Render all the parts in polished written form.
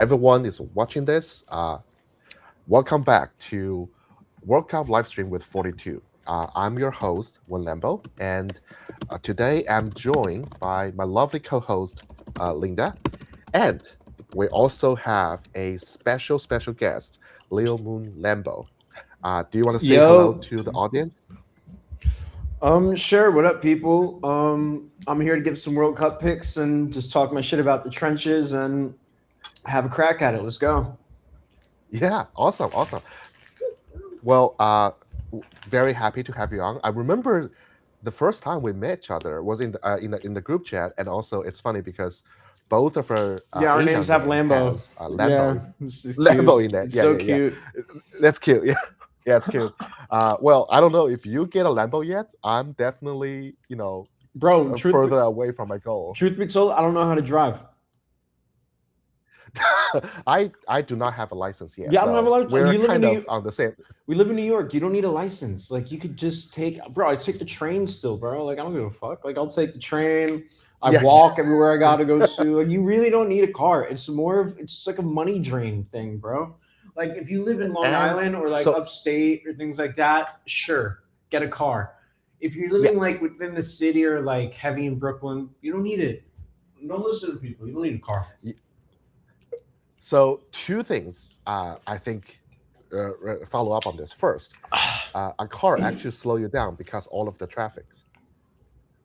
everyone is watching this, welcome back to World Cup Livestream with 42. I'm your host, Wen Lambo, and today I'm joined by my lovely co-host, Linda, and we also have a special guest, Leo Moon Lambo. Do you want to say hello Yo, to the audience? sure. What up, people? I'm here to give some World Cup picks and just talk my shit about the trenches and have a crack at it. Let's go. Yeah, awesome. Well, very happy to have you on. I remember the first time we met each other was in the group chat, and also it's funny because both of our Yeah, our ANA names have name Lambo. has Lambo Yeah, in this is cute. Lambo in that. It's Yeah, so yeah, yeah. cute, That's cute. Yeah, yeah, it's cute. Well, I don't know if you get a Lambo yet. I'm definitely bro. further away from my goal. Truth be told, I don't know how to drive. I do not have a license yet, Yeah, I don't have a so license. we're You live in kind New. of on the same. We live in New York. You don't need a license. Like you could just take, bro. I take the train still, bro. Like I don't give a fuck. Like I'll take the train. I Yeah, walk everywhere I gotta go to. Like you really don't need a car. It's more of it's just like a money drain thing, bro. Like if you live in Long and Island or like so upstate or things like that, sure, get a car. If you're yeah. living like within the city or like heavy in Brooklyn, you don't need it. Don't listen to people. You don't need a car. So two things I think follow up on this. First, a car actually slow you down because all of the traffics.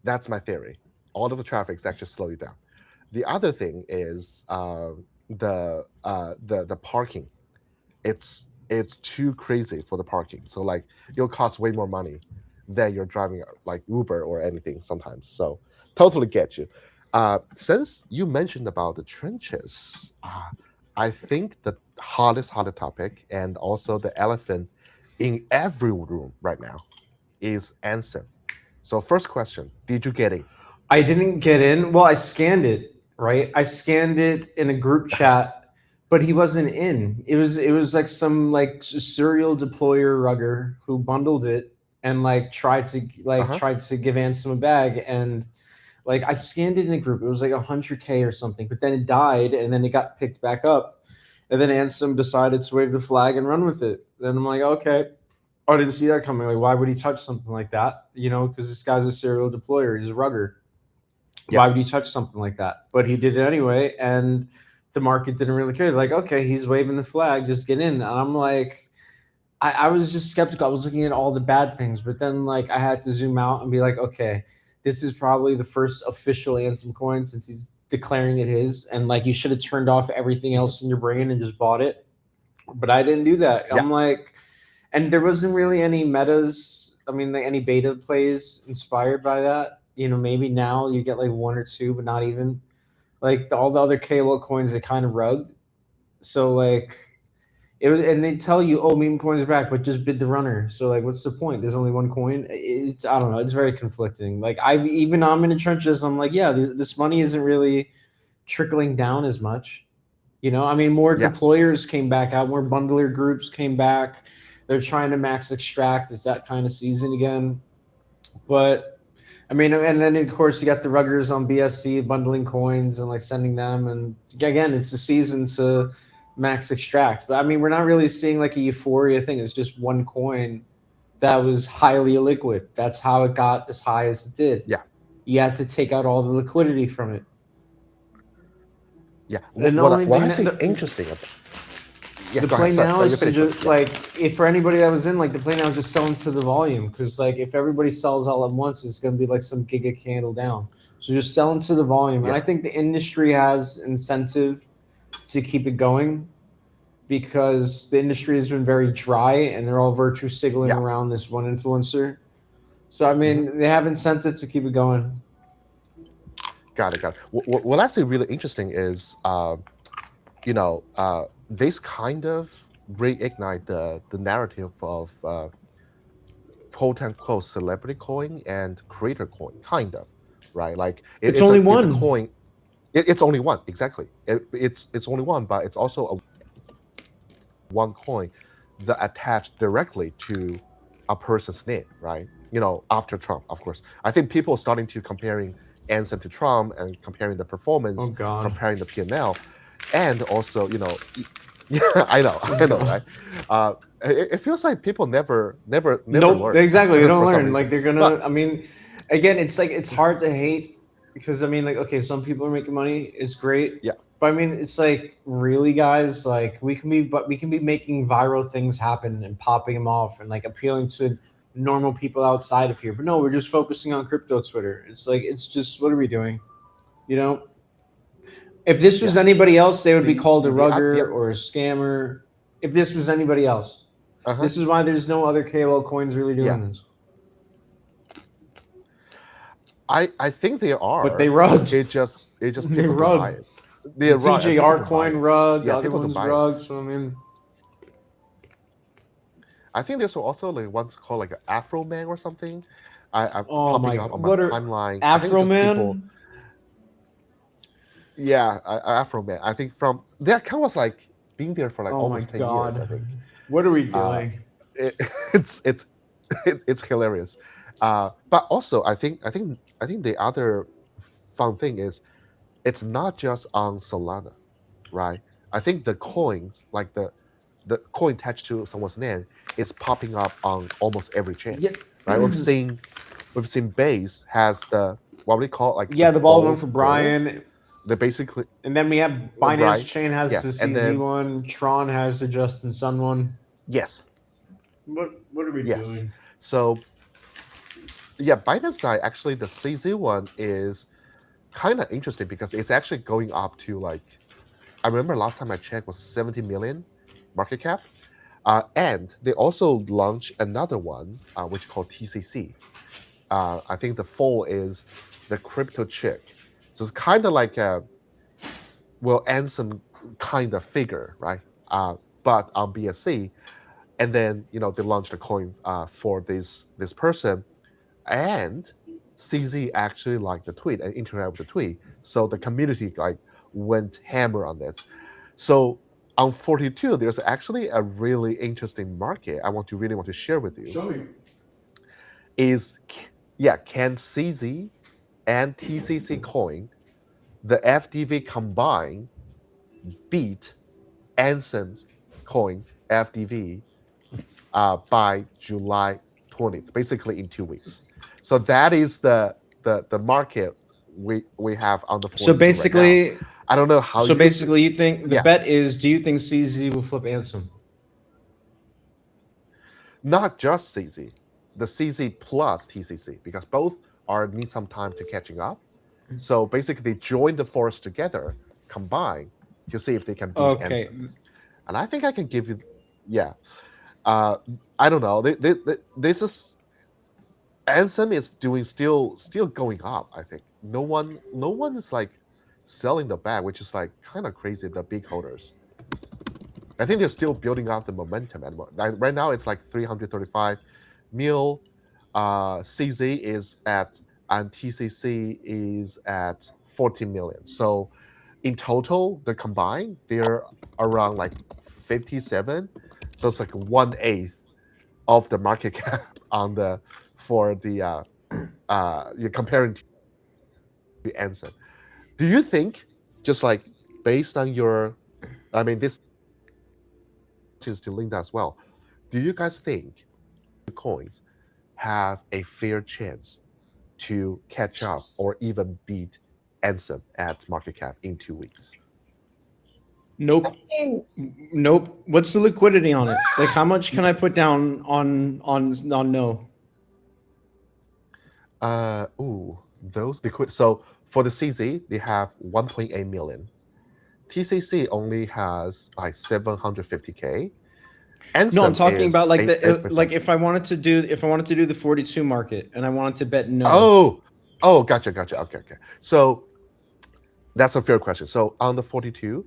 That's my theory. All of the traffics actually slow you down. The other thing is the parking. It's too crazy for the parking. So like it'll cost way more money than you're driving like Uber or anything sometimes. So totally get you. Since you mentioned about the trenches, I think the hottest topic and also the elephant in every room right now is Ansem. So first question, did you get it? I didn't get in. Well, I scanned it, right? I scanned it in a group chat, but he wasn't in. It was like some like serial deployer rugger who bundled it and like Uh-huh. tried to give Ansem a bag and like I scanned it in a group. It was like 100K or something, but then it died and then it got picked back up. And then Ansem decided to wave the flag and run with it. Then I'm like, okay, I didn't see that coming. Like, why would he touch something like that? You know, because this guy's a serial deployer. He's a rugger. Yeah. Why would he touch something like that? But he did it anyway, and the market didn't really care. They're like, okay, he's waving the flag, just get in. And I'm like, I was just skeptical. I was looking at all the bad things, but then like I had to zoom out and be like, okay, this is probably the first official Ansem coin since he's declaring it his, and like you should have turned off everything Mhm. else in your brain and just bought it. But I didn't do that. Yeah. I'm like, and there wasn't really any metas. I mean, like any beta plays inspired by that. You know, maybe now you get like one or two, but not even like all the other KLO coins are kind of rugged. So like it was, and they tell you, oh, meme coins are back, but just bid the runner. So like, what's the point? There's only one coin. It's I don't know. It's very conflicting. Like I'm in the trenches. I'm like, yeah, this money isn't really trickling down as much. You know, I mean, more Yeah. deployers came back out, more bundler groups came back. They're trying to max extract. It's that kind of season again. But I mean, and then of course you got the ruggers on BSC bundling coins and like sending them. And again, it's the season to max extract. But I mean, we're not really seeing like a euphoria thing. It's just one coin that was highly illiquid. That's how it got as high as it did. Yeah. You had to take out all the liquidity from it. Yeah. And the What only what thing I that think interesting about. Yeah, the go play ahead. Sorry, now sorry, you is to finish first. just Yeah. like if for anybody that was in like the play now is just selling to the volume because like if everybody sells all at once it's going to be like some giga candle down, so just selling to the volume. And Yeah. I think the industry has incentive to keep it going because the industry has been very dry and they're all virtue signaling Yeah. around this one influencer. So I Hmm. mean they have incentive to keep it going. Got it. What I think really interesting is, this kind of reignite the narrative of quote unquote celebrity coin and creator coin, kind of, right? Like It's it's only a one. coin. It's only one, exactly. It's only one, but it's also a one coin that attached directly to a person's name, right? After Trump, of course. I think people are starting to comparing Ansem to Trump and comparing the Oh performance, god. comparing the P&L. And also, yeah, I know, right? It feels like people never Nope, learn exactly. They don't for some learn. reason. Like they're gonna. But I mean, again, it's like it's hard to hate because I mean, like okay, some people are making money. It's great, yeah, but I mean, it's like really, guys. Like we can be making viral things happen and popping them off and like appealing to normal people outside of here. But no, we're just focusing on crypto Twitter. It's like it's just what are we doing? You know, if this yeah. was anybody else, they would be called a The rugger or a scammer. If this was anybody else, uh-huh. this is why there's no other KOL coins really Yeah. doing this. I think they But they are. rugged. It just They people don't buy rugged. it. The They're right, and people TJR don't buy coin it. rug, the Yeah, other people don't one's buy it. rug. So I mean, I think there's also like one called like an Afro Man or something. I'm oh popping my up god, on my what are timeline. I think Afro just people. Man? Yeah, Afro Man. I think from their account was like being there for like Oh my almost 10 years. I god, think. what are we Uh, doing? it, it's it's hilarious. But also, I think the other fun thing is it's not just on Solana, right? I think the coins, like the coin attached to someone's name, is popping up on almost every chain, Yeah, right? We've seen Base has the what we call like the yeah, the ball one bald for bull. Brian, They basically and then we have Binance right, Chain has the yes, and CZ then one. Tron has the Justin Sun one. yes, What are we yes. doing? So yeah, Binance side actually the CZ one is kind of interesting because it's actually going up to like I remember last time I checked was 70 million market cap. And they also launched another one, which is called TCC. I think the full is the crypto chick. So it's kind of like a Will Anson kind of figure, right? But on BSC, and then they launched a coin for this person, and CZ actually liked the tweet and interacted with the tweet, so the community like went hammer on this. So on 42, there's actually a really interesting market I really want to share with you. Show me. Is yeah, can CZ and TCC coin, the FDV combined, beat Anson's coins FDV by July 20th, basically in 2 weeks. So that is the market we have on the So 42 right now. basically, I don't know how so you see. basically, you think the Yeah, bet is? Do you think CZ will flip Ansem? not just CZ, the CZ plus TCC, because both need some time to catching up. So basically, they join the force together, combine to see if they can beat Okay, Anson. And I think I can give you, yeah. Uh, I don't know. This is Anson is doing still going up. I think no one is like selling the bag, which is like kind of crazy. The big holders. I think they're still building out the momentum. And right now, it's like 335 mil. CZ is at and TCC is at 40 million. So in total, the combined they're around like 57. So it's like 1/8 of the market cap on the for the you're comparing to Anson. Do you think just like based on your, I mean, this is to Linda as well. Do you guys think coins have a fair chance to catch up or even beat Anson at market cap in 2 weeks? nope, nope. What's the liquidity on it? Like, how much can I put down on no? Those liquid. So for the CZ, they have 1.8 million. TCC only has like 750K. No, I'm Anson talking is about like eight the eight percent. like if I wanted to do the 42 market and I wanted to bet no. Oh, gotcha. Okay. So that's a fair question. So on the 42,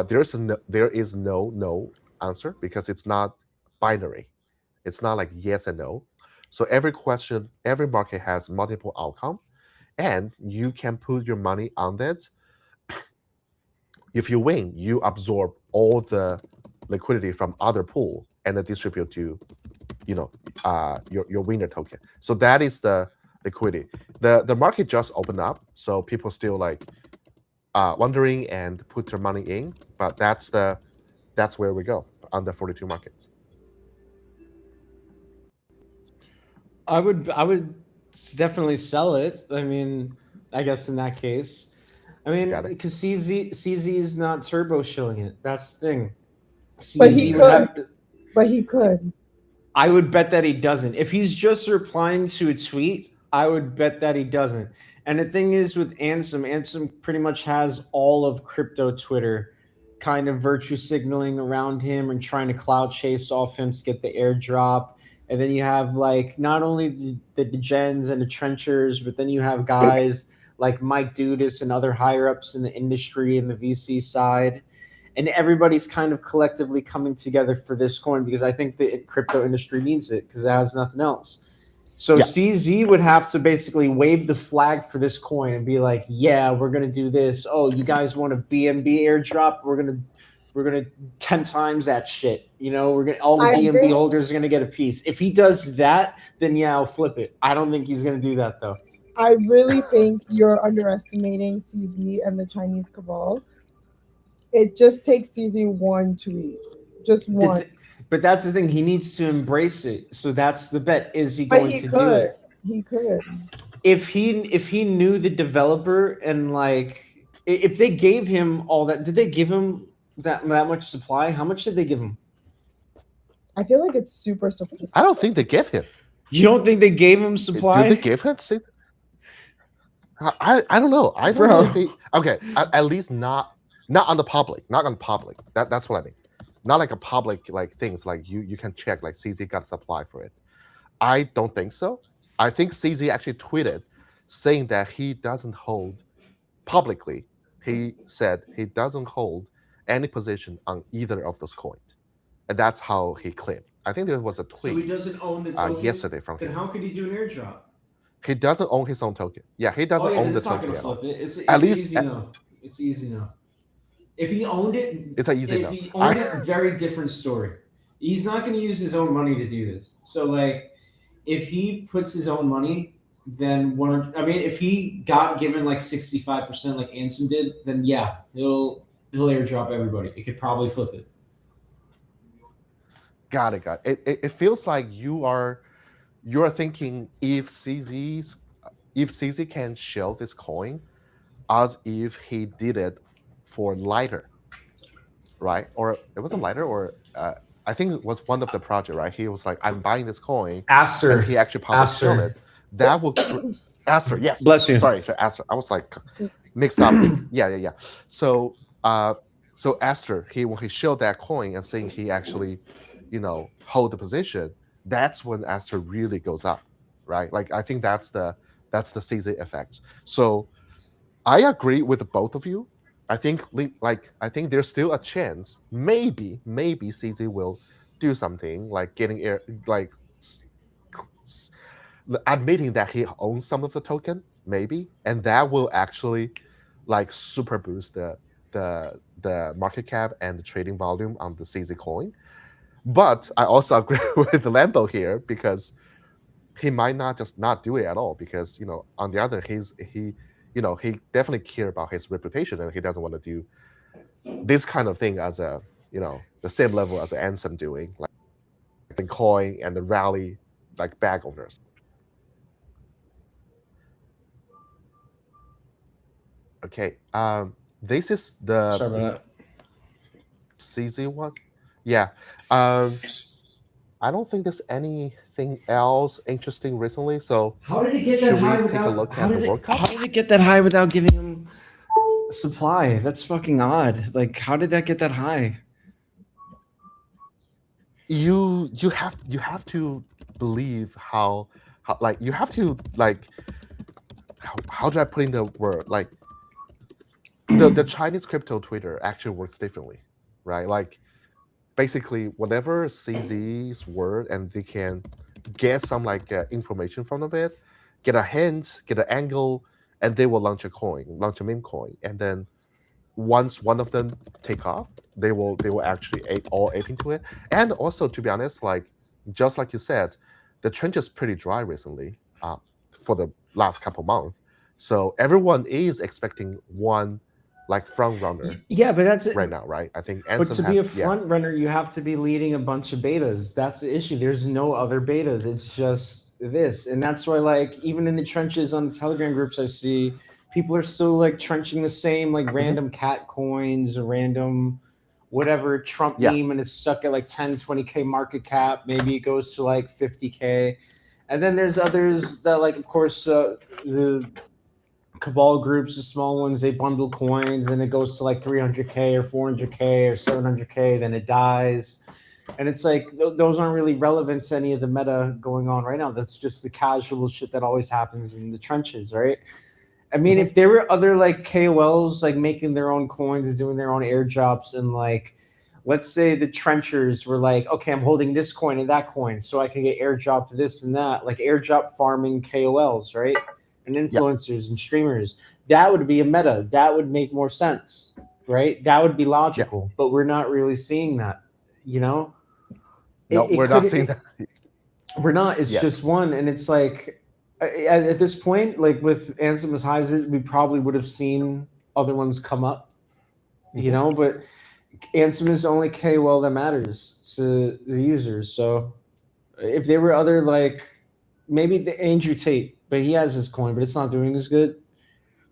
there is no answer because it's not binary. It's not like yes and no. So every market has multiple outcome, and you can put your money on that. If you win, you absorb all the liquidity from other pool and then distribute to your winner token. So that is the liquidity. The market just opened up, so people still like wondering and put their money in. But that's where we go on the 42 markets. I would definitely sell it. I mean, I guess in that case, I mean, Got it. because CZ is not turbo shilling it. That's the thing. But he CZ would could. have to. But he could. I would bet that he doesn't. If he's just replying to a tweet, I would bet that he doesn't. And the thing is with Ansem pretty much has all of crypto Twitter kind of virtue signaling around him and trying to cloud chase off him to get the airdrop. And then you have like not only the gens and the trenchers, but then you have guys like Mike Dudis and other higher ups in the industry and the VC side, and everybody's kind of collectively coming together for this coin because I think the crypto industry needs it because it has nothing else. So Yeah. CZ would have to basically wave the flag for this coin and be like, "Yeah, we're gonna do this. Oh, you guys want a BNB airdrop? We're gonna 10 times that shit. You know, we're gonna all the I BNB think holders are gonna get a piece. If he does that, then yeah, I'll flip it. I don't think he's gonna do that though. I really think you're underestimating CZ and the Chinese cabal. It just takes CZ one tweet, just one. But that's the thing. He needs to embrace it. So that's the bet. Is he But going he to do could. it? He could. If he knew the developer and like if they gave him all that, did they give him that much supply? How much did they give him? I feel like it's super. I don't think they give him. You don't think they gave him Do supply? they give him? I don't know. I don't Bro. know if they. Okay, at least not on the public. Not on public. That's what I mean. Not like a public like things like you can check like CZ got supply for it. I don't think so. I think CZ actually tweeted saying that he doesn't hold publicly. He said he doesn't hold any position on either of those coins, and that's how he claimed. I think there was a tweet doesn't own the token. yesterday from him. How could he do an airdrop? He doesn't own his own token. Yeah, he doesn't own the token at all. It's At least- easy no. It's easy no. If he owned it, It's an easy if no. he owned it, very different story. He's not going to use his own money to do this. So like, if he puts his own money, then if he got given like 65% like Ansem did, then yeah, he'll airdrop everybody. It could probably flip it. Got it. It feels like you're thinking if CZ can shell this coin, as if he did it for lighter, right? Or it wasn't lighter, or I think it was one of the project, right? He was like, I'm buying this coin, Aster. and he actually published Aster. it. That will Aster, yes. Bless you. Sorry, Aster. I was like mixed up. Yeah. So Aster, when he showed that coin and saying he actually, hold the position, that's when Aster really goes up, right? Like I think that's the CZ effect. So I agree with both of you. I think there's still a chance. Maybe CZ will do something like getting air like admitting that he owns some of the token, maybe, and that will actually like super boost the market cap and the trading volume on the CZ coin. But I also agree with the Lambo here because he might not just not do it at all because on the other he definitely care about his reputation and he doesn't want to do this kind of thing as a the same level as Ansem doing, like the coin and the rally like bag owners. Okay, this is the Sorry about that. CZ one. Yeah, I don't think there's anything else interesting recently. So How did it get should that high we take a without? look How at did the it? World Cup? How did it get that high without giving him supply? That's fucking odd. Like, how did that get that high? You have to believe how like you have to like how do I put in the word like the Chinese crypto Twitter actually works differently, right? Like basically whatever CZ's word and they can get some like information from it, get a hint, get an angle, and they will launch a meme coin, and then once one of them take off, they will actually all ape into it. And also, to be honest, like just like you said, the trend is pretty dry recently for the last couple months. So everyone is expecting one like front runner Yeah, but that's it. right now, right? I think But Ansem to be has a front runner, you have to be leading a bunch of betas. That's the issue. There's no other betas. It's just this. And that's why, like, even in the trenches on Telegram groups, I see people are still like trenching the same, like Mhm. random cat coins, or random whatever Trump Yeah. meme, and it's stuck at like 10, 20K market cap. Maybe it goes to like 50K. And then there's others that, like, of course, the cabal groups, the small ones, they bundle coins and it goes to like 300K or 400K or 700K, then it dies. And it's like those aren't really relevant to any of the meta going on right now. That's just the casual shit that always happens in the trenches, right? I mean, Mhm. if there were other like KOLs like making their own coins and doing their own airdrops, and like, let's say the trenchers were like, okay, I'm holding this coin and that coin so I can get airdropped this and that, like airdrop farming KOLs, right? And Yeah. influencers and streamers, that would be a meta. That would make more sense, right? That would be Yeah. logical, but we're not really seeing that, you know? No, It we're could, not seeing that we're not. It's yet. just one, and it's like at this point, like with Ansem as high as it, we probably would have seen other ones come up, you Mhm. know. But Ansem is the only KOL that matters to the users. So if there were other, like, maybe the Andrew Tate, but he has his coin, but it's not doing as good.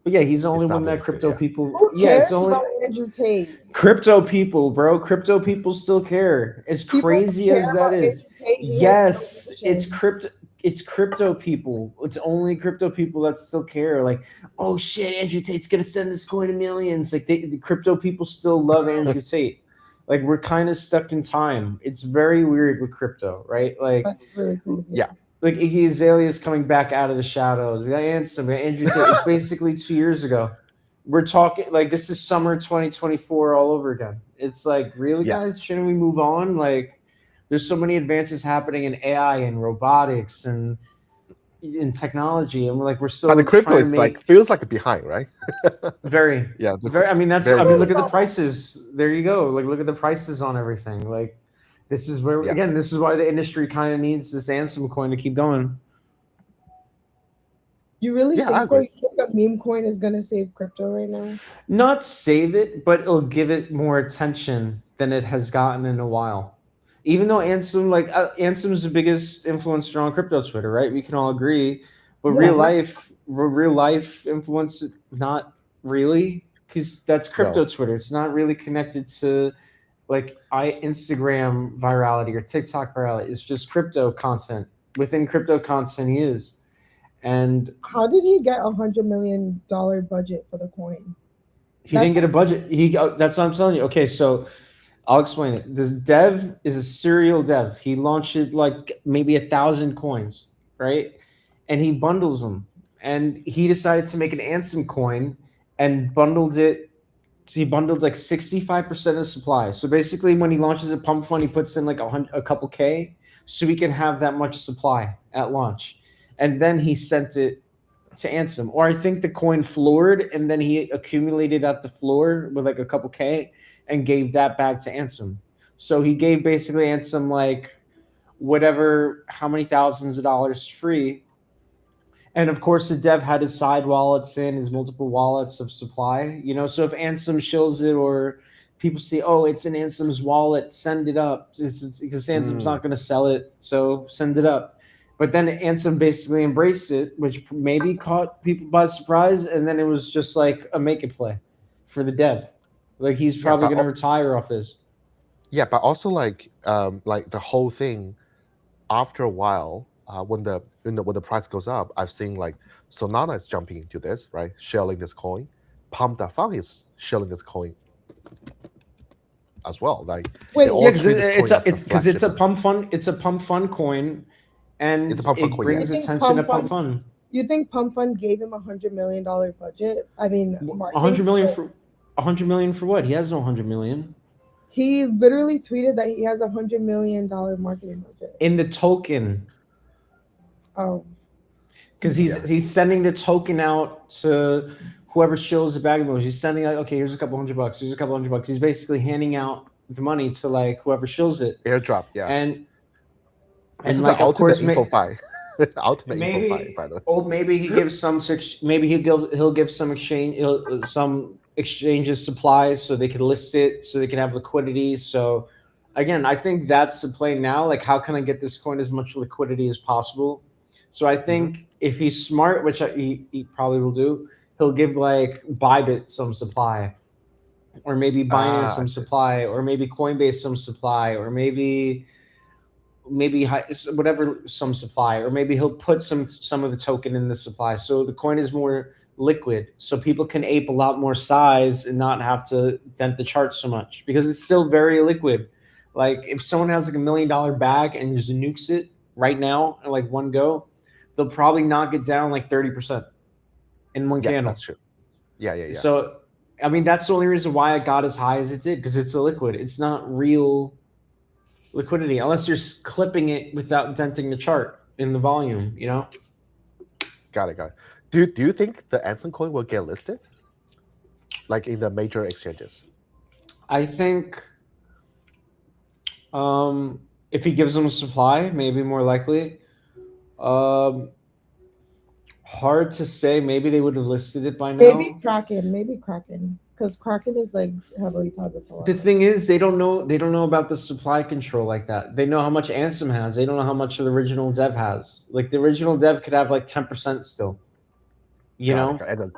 But yeah, he's the only It's not one doing that as good. crypto Yeah. people. Who Yeah, it's cares only about Andrew Tate? crypto people, bro. Crypto people still care. As People crazy care as that about is, Andrew Tate. He has yes, no it's position. crypto. It's crypto people. It's only crypto people that still care. Like, oh shit, Andrew Tate's gonna send this coin to millions. Like, the crypto people still love Andrew Tate. Like, we're kind of stuck in time. It's very weird with crypto, right? That's really crazy. Yeah. Like Iggy Azalea is coming back out of the shadows. We got Ansem, we got Andrew Tate. It's basically 2 years ago. We're talking like this is summer 2024 all over again. It's like, really, Yeah. guys, shouldn't we move on? Like, there's so many advances happening in AI and robotics and in technology, and we're But the still crypto trying to is like make feels like behind, right? very, Yeah. very. I mean, Very look at the crypto. prices. There you go. Like, look at the prices on everything. Like, this is where, Yeah. again, this is why the industry kind of needs this Ansem coin to keep going. You really Yeah, I think so? agree. You think a meme coin is gonna save crypto right now? Not save it, but it'll give it more attention than it has gotten in a while. Even though Ansem, like, Ansem's the biggest influencer on crypto Twitter, right? We can all agree. But Yeah. real life influence, not really, because that's crypto No. Twitter. It's not really connected to like Instagram virality or TikTok virality. It's just crypto content. Within crypto content, he is. And How did he get $100 million budget for the coin? he didn't get a budget. That's what I'm telling you. Okay, so I'll explain it. This dev is a serial dev. He launches like maybe 1,000 coins, right? And he bundles them. And he decided to make an Ansem coin and bundled it. He bundled like 65% of the supply. So basically, when he launches a pump fund, he puts in like a couple K so he can have that much supply at launch. And then he sent it to Ansem. Or I think the coin floored and then he accumulated at the floor with like a couple K and gave that back to Ansem. So he gave basically Ansem like whatever, how many thousands of dollars free. And of course, the dev had his side wallets in his multiple wallets of supply. So if Ansem shows it or people see, oh, it's in Ansem's wallet, send it up. Because Ansem's not going to sell it, so send it up. But then Ansem basically embraced it, which maybe caught people by surprise, and then it was just like a make it play for the dev. Like, he's Yeah, probably but going to retire off this. yeah, but also like the whole thing after a while, when the price goes up, I've seen like Solana is jumping into this, right? Shelling this coin. Pump.fun is shelling this coin as well. Like Wait, they all Yeah, because treat this coin as the it's a flagship. pump fun. It's a pump fun coin, It's a and pump fun it coin, you brings yes. think attention to Pump pump Fund? fun. You think Pump Fund gave him $100 million budget? I mean, marketing. 100 million for 100 million for what? He has no 100 million He literally tweeted that he has $100 million marketing budget. in the token, Oh, because he's sending the token out to whoever shows the bag of emoji. He's sending like, okay, here's a couple $100. Here's a couple $100. He's basically handing out the money to like whoever shows it, Airdrop, yeah. and This is like, the of ultimate course, info fight. Ultimate info fight, maybe by the way. maybe he gives some maybe he'll give some exchange, some exchanges supplies so they can list it, so they can have liquidity. So again, I think that's the play now. Like, how can I get this coin as much liquidity as possible? So I Hmm. think if he's smart, which he probably will do, he'll give like Bybit some supply, or maybe Binance Ah, I some see. supply, or maybe Coinbase some supply, or maybe whatever some supply, or maybe he'll put some of the token in the supply, so the coin is more liquid, so people can ape a lot more size and not have to dent the chart so much because it's still very liquid. Like if someone has like $1 million bag and just nukes it right now in like one go, they'll probably knock it down like 30% in one Yeah, candle. that's true. Yeah, yeah, yeah. So I mean that's the only reason why it got as high as it did, because it's a liquid. It's not real liquidity unless you're clipping it without denting the chart in the volume, you know? Got it, got it. Do you think the Anson coin will get listed, like in the major exchanges? I think um, if he gives them a supply, maybe more likely. Um, Hard to say. Maybe they would have listed it by Maybe now. Kraken, maybe Kraken, because Kraken is like heavily targeted a lot. The thing is, they don't know about the supply control like that. They know how much Ansem has. They don't know how much the original dev has. Like the original dev could have like 10% still. You Got it, know, got it. And then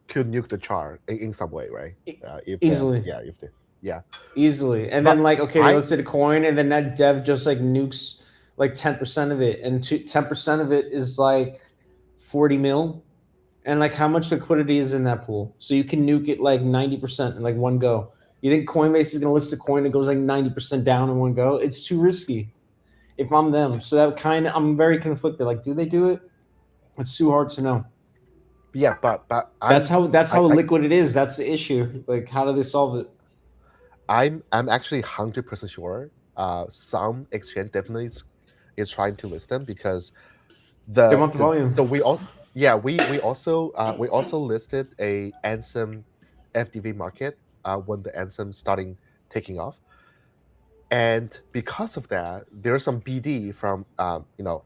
could nuke the chart in some way, right? E- If the easily. yeah, if the yeah. Easily. And then But like okay, they I listed a coin, and then that dev just like nukes like 10% of it, and 10% of it is like 40 mil. And like how much liquidity is in that pool? So you can nuke it like 90% in like one go. You think Coinbase is gonna list a coin that goes like 90% down in one go? It's too risky if I'm them. So that kind of I'm very conflicted. Like, do they do it? It's too hard to know. yeah, but That's how I liquid it is. That's the issue. Like, how do they solve it? I'm actually 100% sure. Some exchange definitely is trying to list them because They want the the volume. so we all yeah we also listed a Ansem FDV market when the Ansem starting taking off. And because of that, there's some BD from,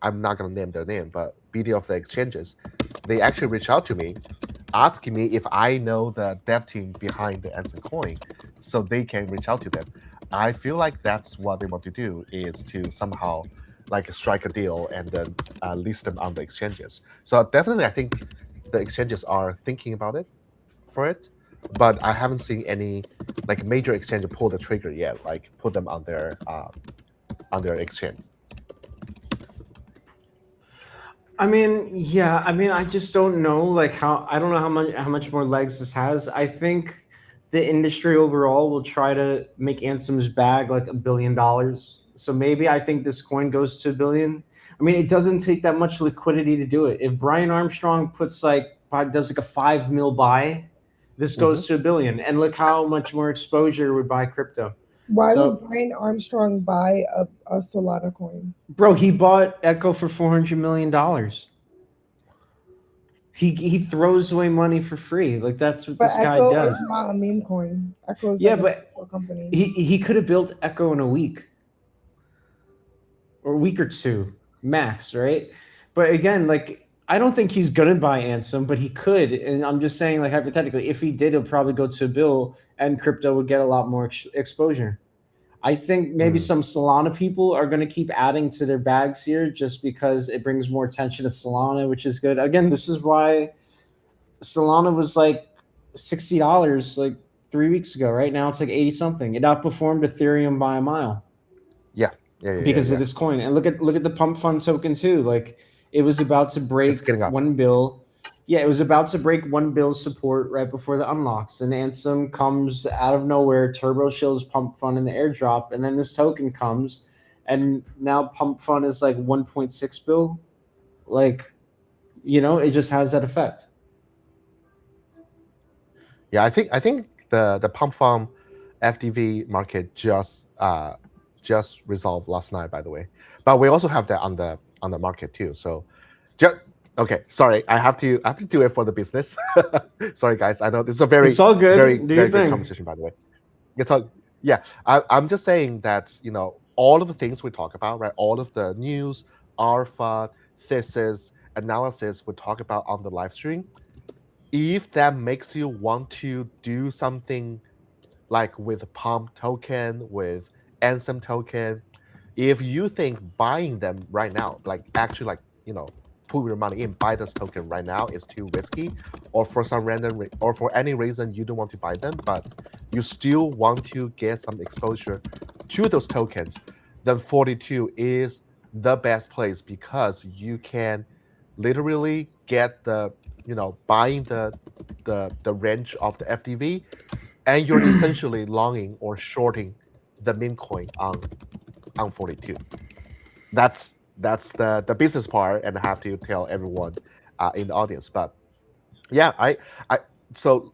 I'm not going to name their name, but BD of the exchanges. They actually reach out to me, asking me if I know the dev team behind the Anson coin, so they can reach out to them. I feel like that's what they want to do, is to somehow like strike a deal and then list them on the exchanges. So definitely, I think the exchanges are thinking about it for it, but I haven't seen any like major exchange pull the trigger yet, like put them on their exchange. I mean, yeah. I mean, I just don't know. Like, how I don't know how much more legs this has. I think the industry overall will try to make Ansom's bag like $1 billion. So maybe I think this coin goes to a billion. I mean, it doesn't take that much liquidity to do it. If Brian Armstrong puts like does like a 5 mil buy, this Hmm. goes to a billion. And look how much more exposure would buy crypto. Why would So, Brian Armstrong buy a Solana coin? bro, he bought Echo for $400 million. He throws away money for free. Like that's what But this guy Echo does. is not a meme coin. Echo is Yeah, like a but crypto company. he could have built Echo in a week or a week or two max, right? But again, like I don't think he's gonna buy Ansem, but he could. And I'm just saying, like hypothetically, if he did, he'll probably go to a bill, and crypto would get a lot more exposure. I think maybe Mm. some Solana people are going to keep adding to their bags here just because it brings more attention to Solana, which is good. Again, this is why Solana was like $60 like 3 weeks ago. Right now, it's like 80 something. It outperformed Ethereum by a mile Yeah, yeah, yeah, yeah, because of yeah. this coin. And look at the pump fund token too. Like it was about to It's break getting up. 1 bill. Yeah, it was about to break 1 bill support right before the unlocks. And Ansem comes out of nowhere, turbo shills pump fund in the airdrop, and then this token comes, and now pump fund is like 1.6 bill. Like it just has that effect. Yeah, I think the pump farm FDV market just resolved last night, by the way. But we also have that on the market too. So just okay, sorry, I have to do it for the business. Sorry guys, I know this is a It's very all very good. Do your very good thing. conversation, by the way. It's all yeah. I'm just saying that all of the things we talk about, right? All of the news, alpha, thesis, analysis we talk about on the live stream, if that makes you want to do something like with Pump token, with Ansem token, if you think buying them right now, like actually like, put your money in, buy this token right now is too risky, or for some or for any reason you don't want to buy them, but you still want to get some exposure to those tokens, then 42 is the best place because you can literally get the, buying the range of the FDV, and you're essentially longing or shorting the meme coin on 42. That's the business part, and I have to tell everyone in the audience. But yeah, I so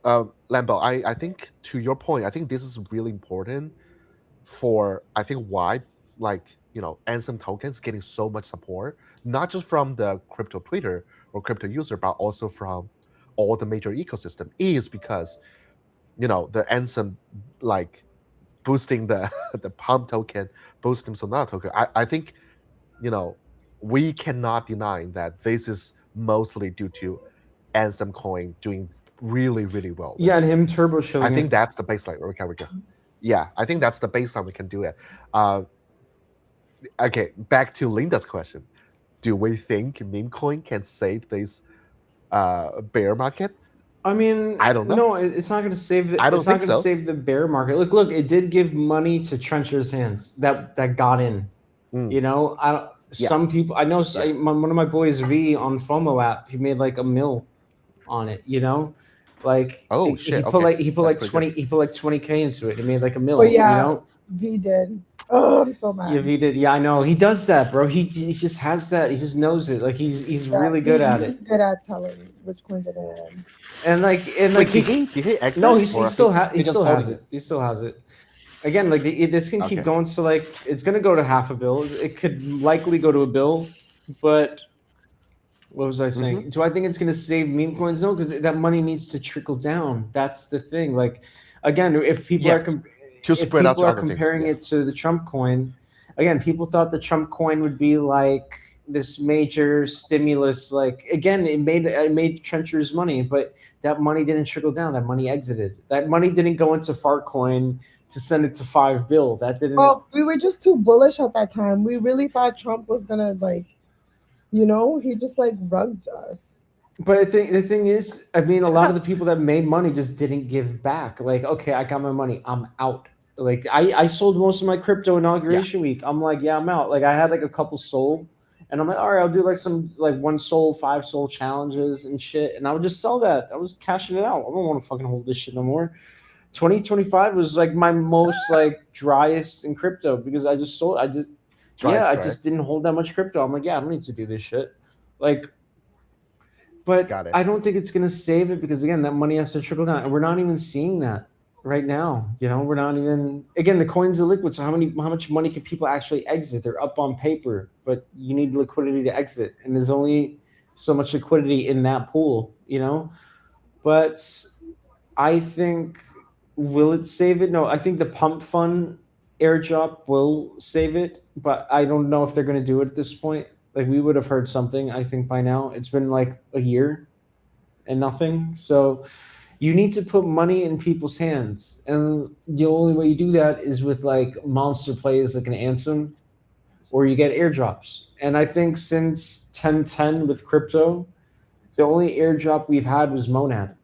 Lambo, I think to your point, I think this is really important for, I think, why, like, Ansem tokens getting so much support, not just from the crypto Twitter or crypto user, but also from all the major ecosystem, is because the Ansem, like, boosting the the pump token, boosting Solana token. I think, you know we cannot deny that this is mostly due to Ansem coin doing really, really well Yeah, this and year. him turbo I showing think it. that's the baseline. Okay, we go. Yeah, I think that's the baseline we can do it. Uh, okay, back to Linda's question. Do we think meme coin can save this bear market? I mean, I don't know. no, it's not going to save the. I don't It's not think going to so. save the bear market. Look, it did give money to trenchers' hands that got in. Mm, You know, I don't. yeah, Some people I know. yeah. One of my boys, V, on FOMO app, he made like a mil on it. You know, like Oh he shit. put Okay, like he put that's like pretty good. 20K into it. He made like a Oh mil. You yeah, know. V did. Oh, I'm so Yeah, mad. V did. Yeah, I know. He does that, bro. He just has that. He just knows it. Like he's Yeah, really good he's at really it. good at telling which coins are going in. And like Wait, he did he no, exit, or he he just still has holding it. it? He still has it. Again, like this can keep Okay. going to like it's gonna go to half a bill. It could likely go to a bill, but what was I Mm-hmm. saying? Do I think it's gonna save meme coins? No, because that money needs to trickle down. That's the thing. Like again, Yes. To if spread out people to are other things. comparing Yeah. it to the Trump coin, again, people thought the Trump coin would be like this major stimulus. Like again, it made trenchers money, but that money didn't trickle down. That money exited. That money didn't go into Fartcoin to send it to 5 bill. That didn't. Well, we were just too bullish at that time. We really thought Trump was gonna he just like rugged us. But I think the thing is, I mean, a lot of the people that made money just didn't give back. Like, okay, I got my money, I'm out. Like, I sold most of my crypto Yeah. inauguration week. I'm like, yeah, I'm out. Like, I had like a couple sold, and I'm like, all right, I'll do like some like one soul, five soul challenges and shit, and I would just sell that. I was cashing it out. I don't want to fucking hold this shit no more. 2025 was like my most like driest in crypto because I just sold. Yeah, Drives, I right? just didn't hold that much crypto. I'm like, yeah, I don't need to do this shit. Like, but Got it. I don't think it's going to save it because again, that money has to trickle down, and we're not even seeing that right now. You know, we're not even. Again, the coins are liquid, so how much money can people actually exit? They're up on paper, but you need liquidity to exit, and there's only so much liquidity in that pool. You know, but I think will it save it? No, I think the pump fund airdrop will save it, but I don't know if they're going to do it at this point. Like we would have heard something, I think by now. It's been like a year and nothing. So you need to put money in people's hands, and the only way you do that is with like monster plays like an Ansem, or you get airdrops. And I think since 1010 with crypto, the only airdrop we've had was Monad.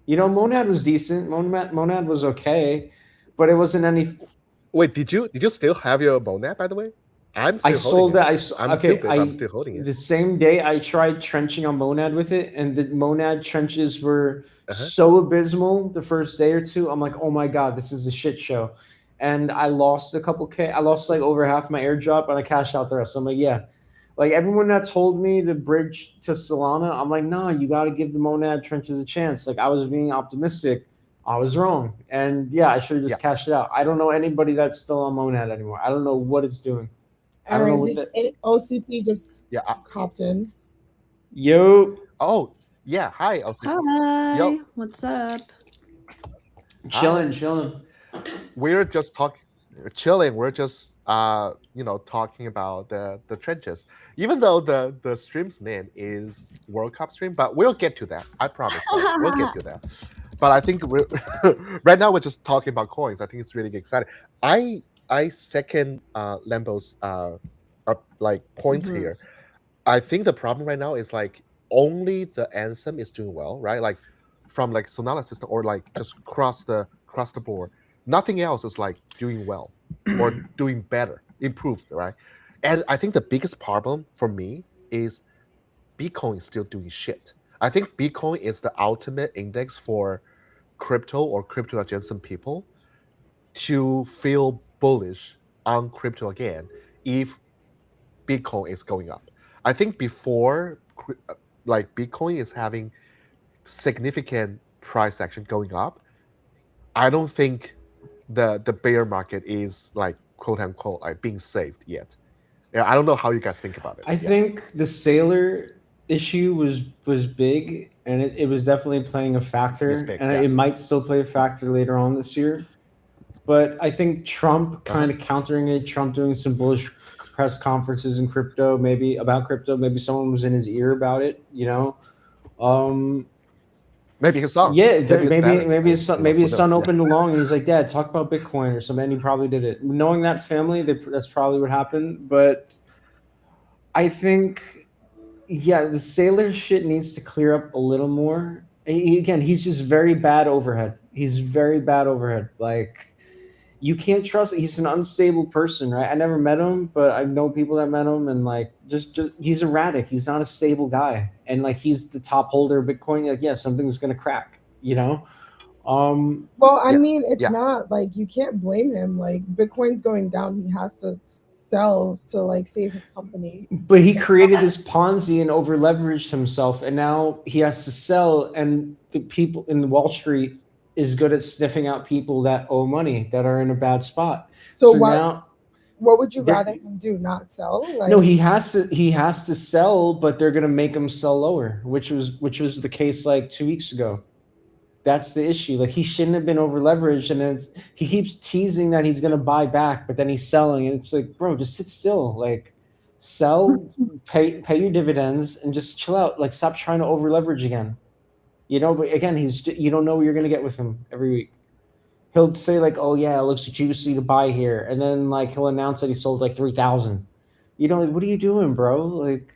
You know, Monad was decent. Monad was okay, but it wasn't any. Wait, did you still have your Monad, by the way? I'm I still holding sold it. that. I'm Okay. stupid, but I'm still holding it. The same day I tried trenching on Monad with it, and the Monad trenches were Uh-huh. so abysmal the first day or two. I'm like, oh my god, this is a shit show, and I lost a couple K. I lost like over half my airdrop, and I cashed out the rest. So I'm like, yeah. Like everyone that told me the bridge to Solana, I'm like, nah, you got to give the Monad trenches a chance. Like I was being optimistic, I was wrong, and yeah, I should have Yeah. just cashed it out. I don't know anybody that's still on Monad anymore. I don't know what it's doing. I All don't know right, what that. OCP just Yeah. hopped in. Yo, Oh, yeah. Hi, OCP. Hi, Yo. what's up? chilling, Hi. chilling. We're just talking. chilling. We're just talking about the trenches. Even though the stream's name is World Cup stream, but we'll get to that. I promise, guys. We'll get to that. But I think we're right now we're just talking about coins. I think it's really exciting. I second Lambo's like points Mm-hmm. here. I think the problem right now is like only the Ansem is doing well, right? Like from like Sonata system or like just cross the board. Nothing else is like doing well or doing better, improved, right? And I think the biggest problem for me is Bitcoin is still doing shit. I think Bitcoin is the ultimate index for crypto or crypto adjacent people to feel bullish on crypto again if Bitcoin is going up. I think before like Bitcoin is having significant price action going up, I don't think the bear market is like quote unquote like being saved yet. Yeah, I don't know how you guys think about it. I Yeah, think the sailor issue was big, and it was definitely playing a it's factor, big. and it Yes. might still play a factor later on this year. But I think Trump Uh huh. kind of countering it, Trump doing some bullish press conferences in crypto, maybe about crypto, maybe someone was in his ear about it, you know. Um, Maybe his son. yeah, Maybe it's better. maybe I, maybe who his knows? son Yeah. opened along and he's like, "Dad, talk about Bitcoin or something." And he probably did it. Knowing that family, that's probably what happened. But I think, yeah, the sailor shit needs to clear up a little more. Again, he's just very bad overhead. He's very bad overhead. Like, you can't trust. He's an unstable person, right? I never met him, but I know people that met him, and like, just he's erratic. He's not a stable guy, and like, he's the top holder of Bitcoin. Like, yeah, something's gonna crack, you know. Um, Well, I Yeah. mean, it's Yeah. not like you can't blame him. Like Bitcoin's going down, he has to sell to like save his company. but he created this Ponzi and over leveraged himself, and now he has to sell. And the people in Wall Street is good at sniffing out people that owe money that are in a bad spot. So So what now what would you they're rather him do? Not sell? no, Like he has to sell, but they're gonna make him sell lower, which was the case like 2 weeks ago. That's the issue. Like, he shouldn't have been over leveraged, and then he keeps teasing that he's gonna buy back, but then he's selling, and it's like, bro, just sit still. Like, sell, pay your dividends, and just chill out. Like, stop trying to over leverage again. You know, but again, you don't know what you're gonna get with him every week. He'll say like, "Oh yeah, it looks juicy to buy here," and then like he'll announce that he sold like 3,000. You know, like, what are you doing, bro? Like,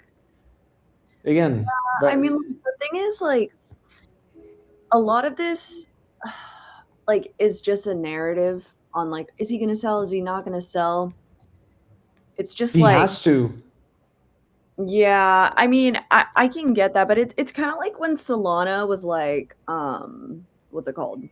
again, I but mean, the thing is, like, a lot of this, like, is just a narrative on, like, is he going to sell? Is he not going to sell? It's just he like, has to. yeah, I mean, I can get that, but it's kind of like when Solana was like, what's it called?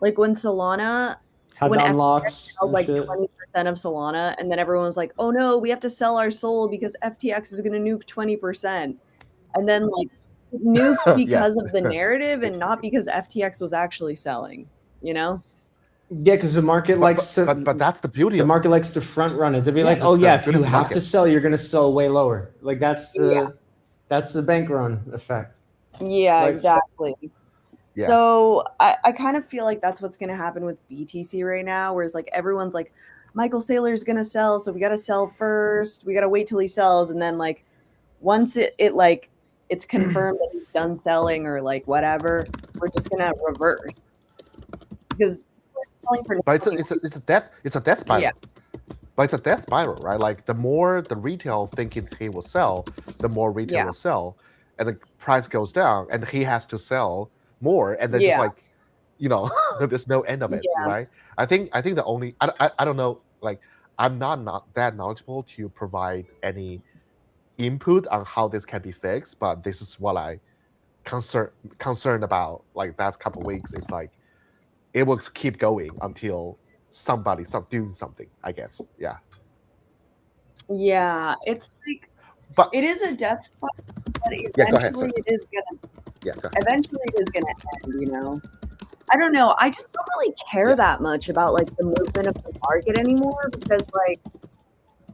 Like when Solana, Had when the FTX unlocks held and like shit. 20% of Solana, and then everyone was like, oh no, we have to sell our soul because FTX is going to nuke 20%. And then like it nuked Yes. because of the narrative and not because FTX was actually selling, you know? Yeah, because But that's the beauty the of market likes to front run it. They'll be yeah. like, "Oh That's the yeah, if beauty you of the have to market. sell, you're gonna sell way lower." Like, Yeah. that's the bank run effect. Yeah, Like, exactly. Yeah. So I kind of feel like that's what's going to happen with BTC right now, whereas like everyone's like, Michael Saylor's going to sell, so we got to sell first. We got to wait till he sells, and then like once it like it's confirmed that he's done selling or like whatever, we're just gonna reverse because we're selling for But nothing. it's a death spiral. Yeah. But it's a death spiral, right? Like the more the retail thinking he will sell, the more retail Yeah. will sell, and the price goes down, and he has to sell more, and then just Yeah. like, there's no end of it, Yeah. right? I think the only I don't know, like I'm not that knowledgeable to provide any input on how this can be fixed, but this is what I concerned about. Like past couple weeks, it's like it will keep going until somebody doing something. I guess, yeah. Yeah. It's like But it is a death spiral, but yeah, go ahead. eventually Sorry. it is gonna Yeah, go ahead. end, you know? I don't know. I just don't really care Yeah. that much about like the movement of the market anymore because like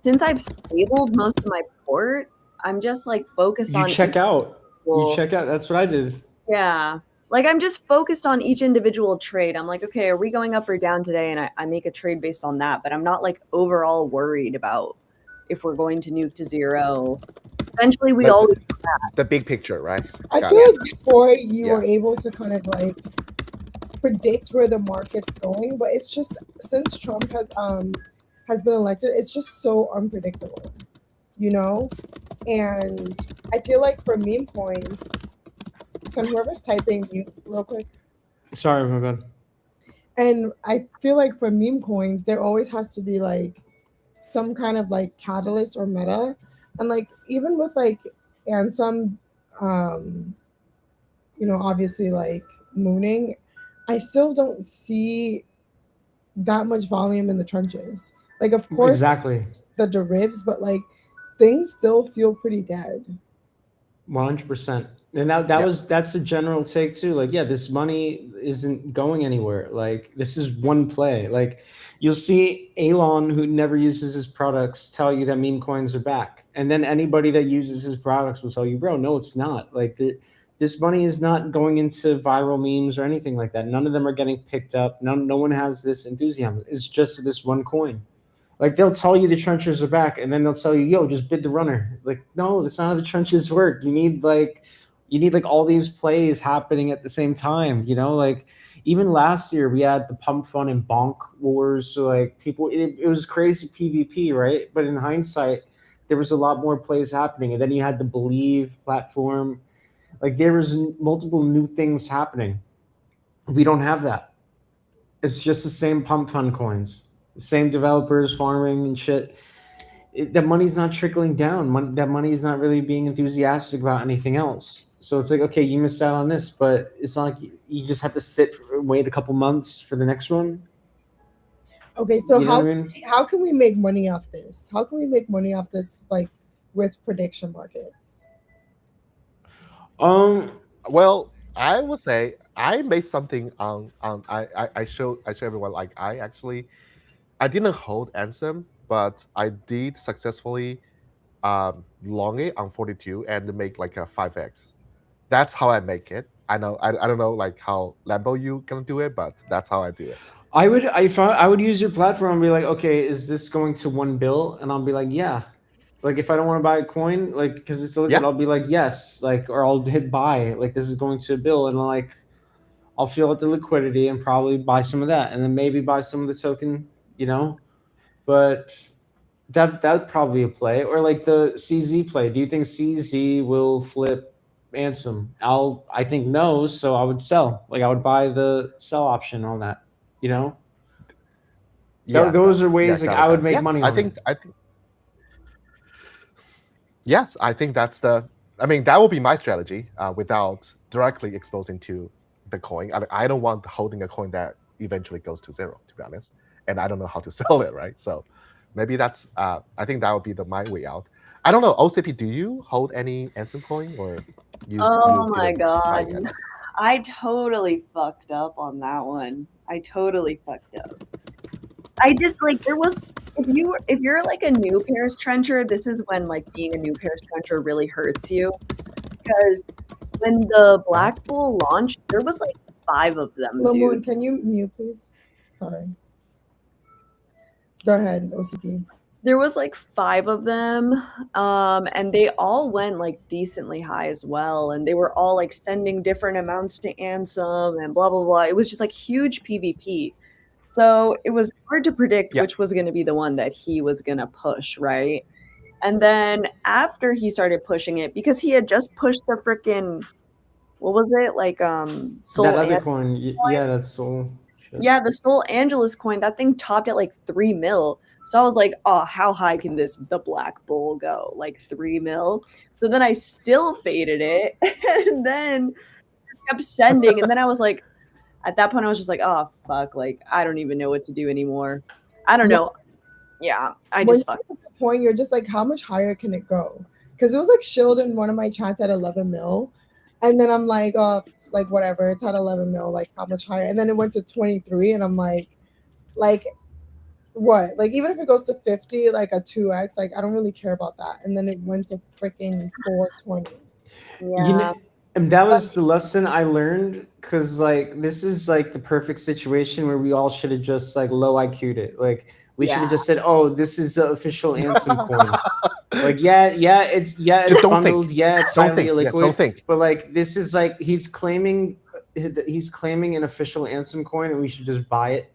since I've stabled most of my port, I'm just like focused you on check out. You equal. check out. That's what I did. Yeah. Like I'm just focused on each individual trade. I'm like, okay, are we going up or down today? And I make a trade based on that, but I'm not like overall worried about if we're going to nuke to zero. Eventually we But always the big picture, right? I Got feel it. like before you Yeah. were able to kind of like predict where the market's going, but it's just since Trump has been elected, it's just so unpredictable, you know. And I feel like for meme coins, can whoever's typing mute real quick? Sorry, my bad. And I feel like for meme coins, there always has to be like some kind of like catalyst or meta, and like even with like Ansem, um, you know, obviously like mooning, I still don't see that much volume in the trenches. Like, of course, Exactly. the derivs, but like things still feel pretty dead. 100%. And that's the general take too. Like, yeah, this money isn't going anywhere. Like, this is one play. Like, you'll see Elon, who never uses his products, tell you that meme coins are back, and then anybody that uses his products will tell you, bro, no, it's not. Like, this money is not going into viral memes or anything like that. None of them are getting picked up. No one has this enthusiasm. It's just this one coin. Like they'll tell you the trenches are back, and then they'll tell you, "Yo, just bid the runner." Like, no, that's not how the trenches work. You need like all these plays happening at the same time. Like even last year we had the pump fun and bonk wars. So like people, it was crazy PvP, right? But in hindsight, there was a lot more plays happening, and then you had the Believe platform. Like there was multiple new things happening. We don't have that. It's just the same pump fun coins, the same developers farming and shit. That money's not trickling down. That money is not really being enthusiastic about anything else. So it's like, okay, you missed out on this, but it's not like you just have to sit and wait a couple months for the next one. Okay, so You know what I mean? how can we make money off this? How can we make money off this, like with prediction markets? Um, Well, I would say I made something on I show everyone like I didn't hold Ansem, but I did successfully long it on 42 and make like a 5x. That's how I make it. I don't know like how Lambo you gonna do it, but that's how I do it. I would use your platform and be like, okay, is this going to one bill? And I'll be like, yeah. Like if I don't want to buy a coin, like because it's illiquid, Yeah. I'll be like, yes. Like or I'll hit buy. Like this is going to a bill, and like I'll feel out the liquidity and probably buy some of that, and then maybe buy some of the token. But that'd probably a play, or like the CZ play. Do you think CZ will flip Ansem? I think no, so I would sell. Like I would buy the sell option on that. You know, Yeah, those are ways like got it, I would got it. make Yeah, money on it. I think yes, I think that's the. I mean, that will be my strategy without directly exposing to the coin. I don't want holding a coin that eventually goes to zero, to be honest, and I don't know how to sell it, right? So maybe that's. I think that would be my way out. I don't know, OCP. Do you hold any Ansem coin, or you Oh my didn't buy god. any? I totally fucked up on that one. I totally fucked up. I just like there was if you're like a new Paris trencher, this is when like being a new Paris trencher really hurts you because when the Black Bull launched, there was like 5 of them, Lamoon, dude. can you mute, please? Sorry. Go ahead, OCP. There was like 5 of them, and they all went like decently high as well, and they were all like sending different amounts to Ansem and blah blah blah. It was just like huge PvP. So it was hard to predict Yeah. which was going to be the one that he was going to push, right? And then after he started pushing it, because he had just pushed the freaking, what was it? Like That Soul other An- coin, yeah, that's so. Shit. yeah, the Soul Angeles coin, that thing topped at like 3 mil. So I was like, oh, how high can the Black Bull go? Like 3 mil. So then I still faded it and then kept sending. And then I was like, at that point, I was just like, oh, fuck. Like, I don't even know what to do anymore. I don't know. Yeah, I When just fucked. you're at the point, you're just like, how much higher can it go? Because it was like shilled in one of my chats at 11 mil. And then I'm like, oh, like whatever, it's at 11 mil, like how much higher? And then it went to 23, and I'm like what? Like even if it goes to 50, like a 2x, like I don't really care about that. And then it went to freaking 420. You Yeah. know, And that was the lesson I learned, because like this is like the perfect situation where we all should have just like low IQ'd it. Like we should have Yeah. just said, "Oh, this is the official Ansem coin." Like it's Just don't bundled, think. it's Don't highly think. Yeah, illiquid, don't think. but like this is like he's claiming an official Ansem coin, and we should just buy it.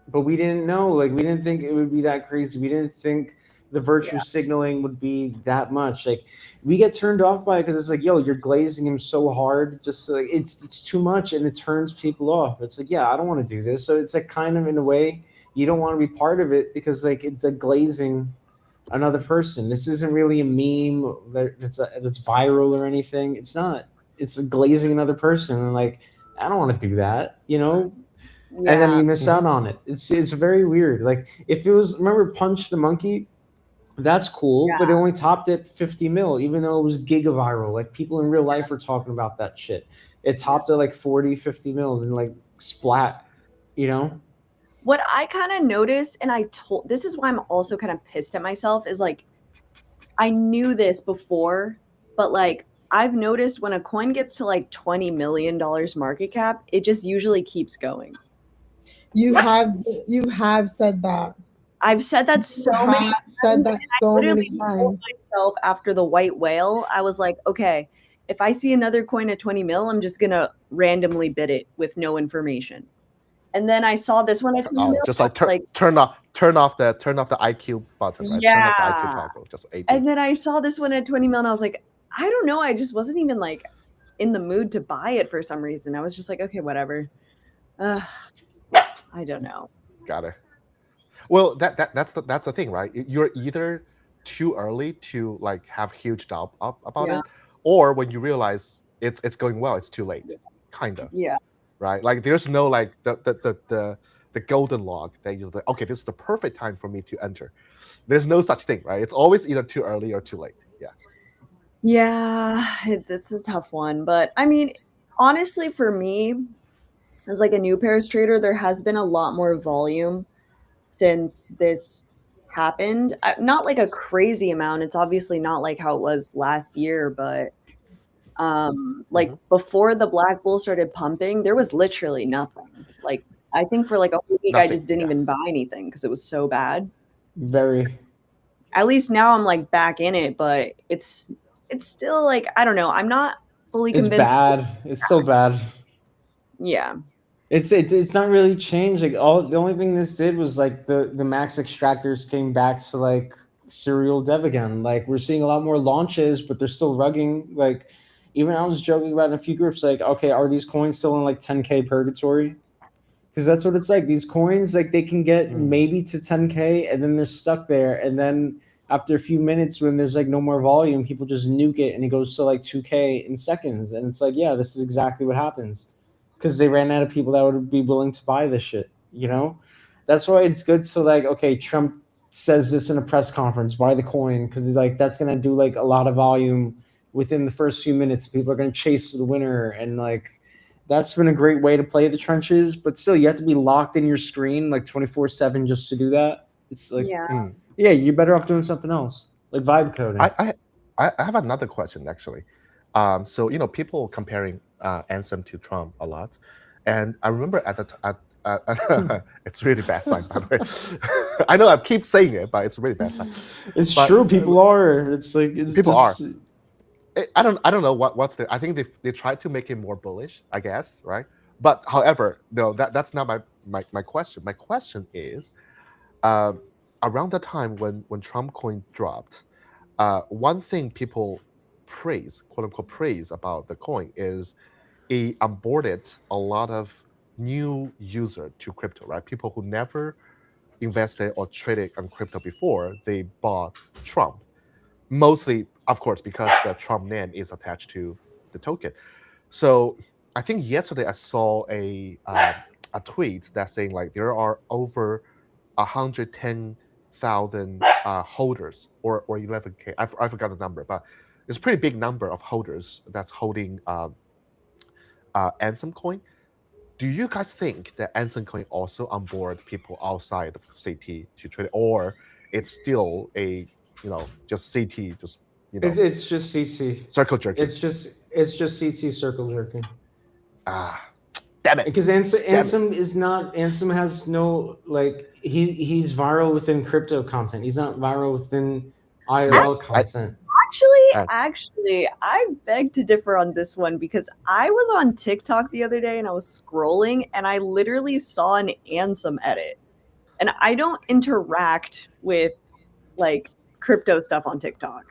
But we didn't know. Like we didn't think it would be that crazy. We didn't think the virtue signaling would be that much. Like we get turned off by it because it's like, yo, you're glazing him so hard, just like it's too much, and it turns people off. It's like, yeah, I don't want to do this. So it's like kind of in a way you don't want to be part of it because like it's like glazing another person. This isn't really a meme that's viral or anything. It's not. It's glazing another person, and like I don't want to do that, and then Yeah. you miss out on it. It's very weird. Like if it was, remember Punch the Monkey, that's cool, but it only topped at 50 mil, even though it was giga viral. Like people in real life were talking about that shit. It topped at like 40, 50 mil and like splat, What I kind of noticed, and this is why I'm also kind of pissed at myself, is like I knew this before, but like I've noticed when a coin gets to like $20 million market cap, it just usually keeps going. You have said that. I've said that so You many have times. said that And I so literally many told times. myself after the white whale, I was like, okay, if I see another coin at 20 mil, I'm just gonna randomly bid it with no information. And then I saw this one at 20 mil. Just like turn off the IQ button, right? Turn off the IQ toggle. Just AP. And then I saw this one at 20 mil, and I was like, I don't know. I just wasn't even like in the mood to buy it for some reason. I was just like, okay, whatever. I don't know. Got it. Well, that's the thing, right? You're either too early to like have huge doubt about it, or when you realize it's going well, it's too late. Kind of. Yeah. Right. Like there's no like the golden log that you're like, okay, this is the perfect time for me to enter. There's no such thing, right? It's always either too early or too late. Yeah. Yeah, it's a tough one, but I mean, honestly, for me, as like a new pairs trader, there has been a lot more volume since this happened. Not like a crazy amount. It's obviously not like how it was last year, but like before the Black Bull started pumping, there was literally nothing. Like I think for like a whole week, I just didn't even buy anything because it was so bad. Very. At least now I'm like back in it, but it's still like I don't know. I'm not fully convinced. It's bad. It's so bad. Yeah. It's not really changed. Like the only thing this did was like the max extractors came back to like serial dev again. Like we're seeing a lot more launches, but they're still rugging. Like even I was joking about in a few groups, like, okay, are these coins still in like 10K purgatory? Because that's what it's like. These coins, like they can get maybe to 10K and then they're stuck there. And then after a few minutes when there's like no more volume, people just nuke it and it goes to like 2K in seconds. And it's like, yeah, this is exactly what happens. Because they ran out of people that would be willing to buy this shit, That's why it's good to like, okay, Trump says this in a press conference, buy the coin, because like that's gonna do like a lot of volume within the first few minutes. People are gonna chase the winner, and like that's been a great way to play the trenches. But still, you have to be locked in your screen like 24/7 just to do that. It's like, yeah, you're better off doing something else, like vibe coding. I have another question actually. So people comparing Ansem to Trump a lot, and I remember it's really bad sign, by the way. I know I keep saying it, but it's a really bad sign. It's true. People are. It's like people are. I don't know what's the. I think they tried to make it more bullish, I guess, right? But however, no, that's not my question. My question is, around the time when Trump coin dropped, one thing people quote unquote praise about the coin is it onboarded a lot of new user to crypto, right? People who never invested or traded on crypto before, they bought Trump. Mostly, of course, because the Trump name is attached to the token. So I think yesterday I saw a tweet that's saying like there are over 110,000 holders or 11K. I forgot the number, but it's a pretty big number of holders that's holding Ansem coin. Do you guys think that Ansem coin also onboard people outside of CT to trade, or it's still a just CT, just it's just CT circle jerking? It's It's just CT circle jerking. Ah, damn it. Because Damn it. Ansem is not. Ansem has no like. He's viral within crypto content. He's not viral within IRL Yes, content. Actually, I beg to differ on this one because I was on TikTok the other day and I was scrolling and I literally saw an Ansem edit. And I don't interact with like crypto stuff on TikTok.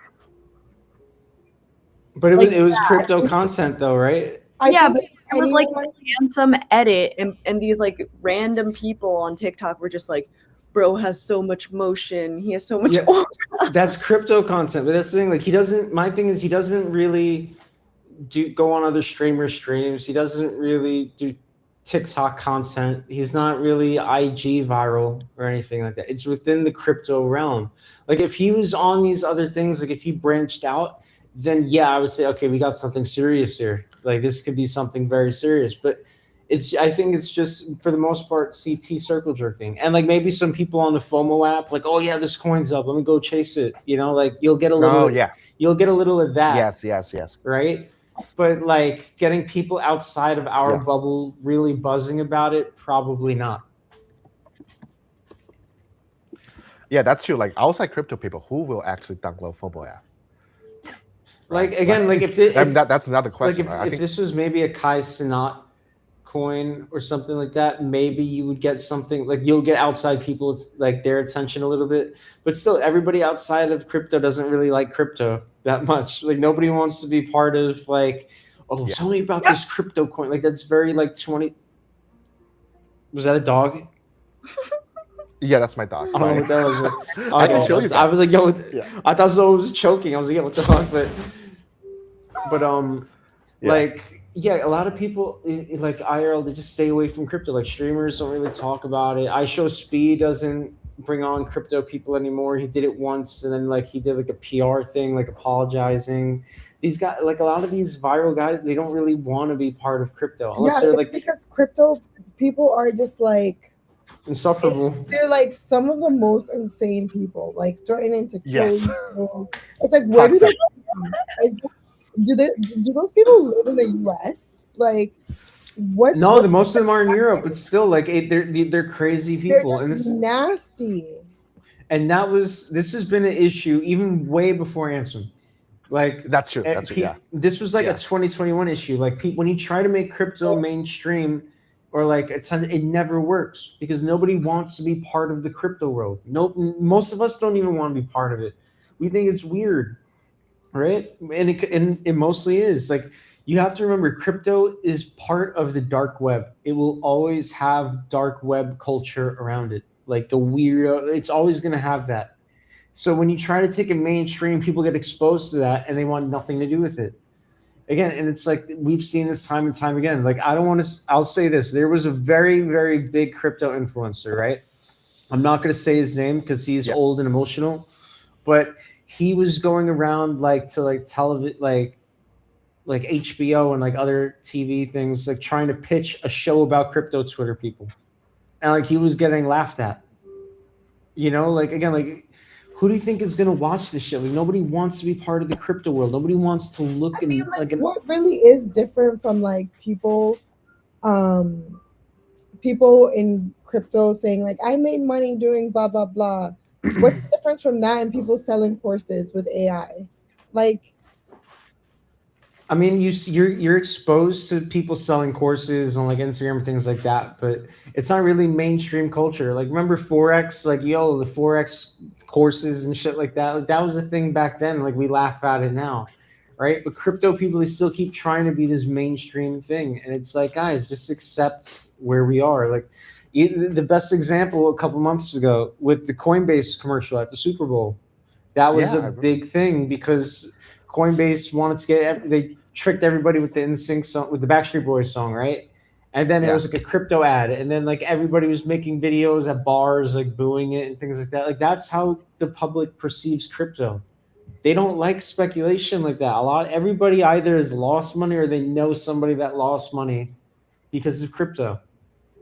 But Like, it was crypto Interesting. content though, right? I Yeah, think but it was like anyone- a handsome edit, and these like random people on TikTok were just like, "Bro has so much motion. He has so much Yeah. aura." That's crypto content. But that's the thing. Like he doesn't. My thing is he doesn't really go on other streamers' streams. He doesn't really do TikTok content. He's not really IG viral or anything like that. It's within the crypto realm. Like if he was on these other things, like if he branched out, then yeah, I would say okay, we got something serious here. Like this could be something very serious. But I think it's just for the most part CT circle jerking. And like maybe some people on the FOMO app, like, oh yeah, this coin's up. Let me go chase it. You know, like you'll get a little Oh yeah. of that, Yes. right? But like getting people outside of our Yeah. bubble really buzzing about it, probably not. Yeah, that's true. Like outside crypto people, who will actually download FOMO app? Like Right? again, like that's another like question. if, I if think this was maybe a Kai Cenat coin or something like that, maybe you would get something like you'll get outside people, it's like their attention a little bit. But still, everybody outside of crypto doesn't really like crypto that much. Like nobody wants to be part of like, oh, Yeah. tell me about this crypto coin. Like that's very like 20. Was that a dog? yeah, that's my dog. I don't know Sorry. what that was. I can show you I that. was like, yo, Yeah. I thought someone was choking. I was like, yeah, what the fuck? But Yeah. like, yeah, a lot of people like IRL, they just stay away from crypto. Like streamers don't really talk about it. I Show Speed doesn't bring on crypto people anymore. He did it once, and then like he did like a PR thing, like apologizing. These guys, like a lot of these viral guys, they don't really want to be part of crypto unless yeah, they're it's like because crypto people are just like insufferable. they're like some of the most insane people, like threatening to kill Yes. you. It's like where do they Toxic. come from? Do those people live in the US? Like what? No, the most of them are in Europe, but still, like they're crazy They're people, and just this nasty. and this has been an issue even way before Ansem. Like That's true. That's true. Yeah. this was like Yeah. a 2021 issue. Like when you try to make crypto mainstream or like it never works because nobody wants to be part of the crypto world. No, most of us don't even want to be part of it. We think it's weird, right? And it mostly is. Like you have to remember, crypto is part of the dark web. It will always have dark web culture around it. Like the weirdo, it's always going to have that. So when you try to take it mainstream, people get exposed to that and they want nothing to do with it. Again, and it's like we've seen this time and time again. Like I don't want to. I'll say this: there was a very, very big crypto influencer, right? I'm not going to say his name because he's Yeah. old and emotional, but he was going around like to like television, like HBO and like other TV things, like trying to pitch a show about crypto Twitter people, and like he was getting laughed at. You know, like again, like who do you think is gonna watch this shit? Like nobody wants to be part of the crypto world. Nobody wants to look I mean, like an what really is different from like people in crypto saying like I made money doing blah blah blah. What's the difference from that and people selling courses with AI? Like I mean, you're exposed to people selling courses on like Instagram and things like that, but it's not really mainstream culture. Like remember Forex, like yo, the Forex courses and shit like that. Like that was a thing back then. Like we laugh at it now, right? But crypto people, they still keep trying to be this mainstream thing, and it's like guys, just accept where we are. Like the best example a couple months ago with the Coinbase commercial at the Super Bowl, that was Yeah, I a remember. big thing because Coinbase wanted to they tricked everybody with the NSYNC song, with the Backstreet Boys song, right? And then it Yeah. was like a crypto ad, and then like everybody was making videos at bars, like booing it and things like that. Like that's how the public perceives crypto. They don't like speculation like that. Everybody either has lost money or they know somebody that lost money because of crypto.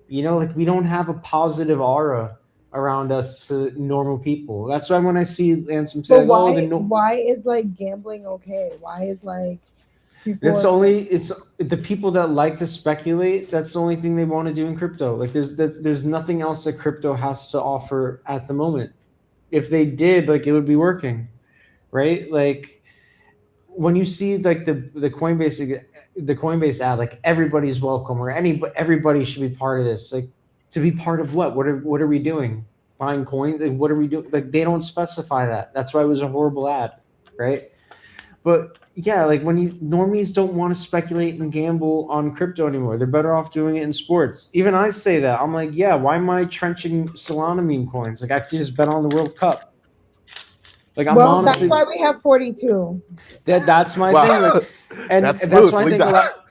You know, like we don't have a positive aura around us to normal people. That's why when I see Ansem say, but like, "Oh, why is like gambling okay? Why is like people It's are like, only it's the people that like to speculate. That's the only thing they want to do in crypto. Like there's nothing else that crypto has to offer at the moment. If they did, like it would be working, right? Like when you see like the Coinbase ad, like everybody's welcome, or everybody should be part of this. Like to be part of what are we doing? Buying coins? Like what are we doing? Like they don't specify that. That's why it was a horrible ad, right? But yeah, like when you normies don't want to speculate and gamble on crypto anymore. They're better off doing it in sports. Even I say that. I'm like, yeah, why am I trenching Solana meme coins? Like I could just bet on the World Cup. Like I'm well, that's honestly why we have 42. that's my Wow. thing. Like and That's that's smooth, why I think a Linda. lot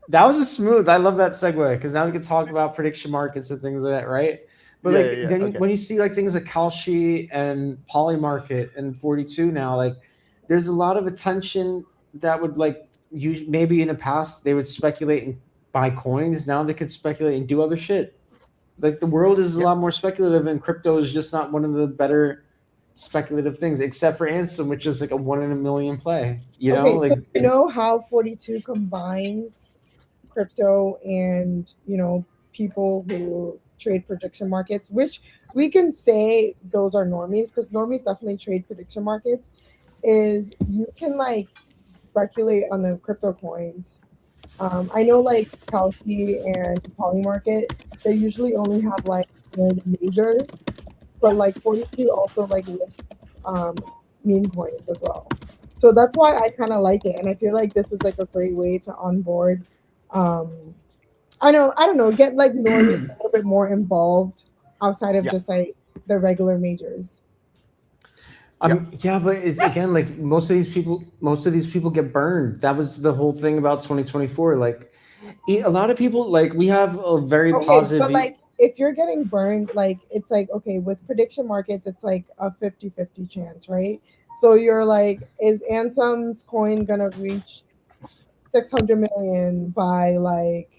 that was a smooth. I love that segue because now we can talk about prediction markets and things like that, right? But like Yeah. then Okay. when you see like things like Kalshi and Polymarket and 42 now, like there's a lot of attention that would like maybe in the past they would speculate and buy coins. Now they could speculate and do other shit. Like the world is a Yeah. lot more speculative, and crypto is just not one of the better speculative things, except for Ansem, which is like a 1 in a million play. You know, Okay, so like you know how 42 combines crypto and people who trade prediction markets, which we can say those are normies because normies definitely trade prediction markets. Is you can like speculate on the crypto coins. I know like Kalshi and Poly Market, they usually only have like the majors, but like 42 also like lists meme coins as well. So that's why I kind of like it, and I feel like this is like a great way to onboard. Um, I don't know, get like normies a little bit more involved outside of Yeah. just like the regular majors. Yeah, but it's again like most of these people get burned. That was the whole thing about 2024. Like a lot of people like we have a very Okay, positive but like if you're getting burned, like it's like okay, with prediction markets, it's like a 50-50 chance, right? So you're like, is Ansem's coin gonna reach 600 million by like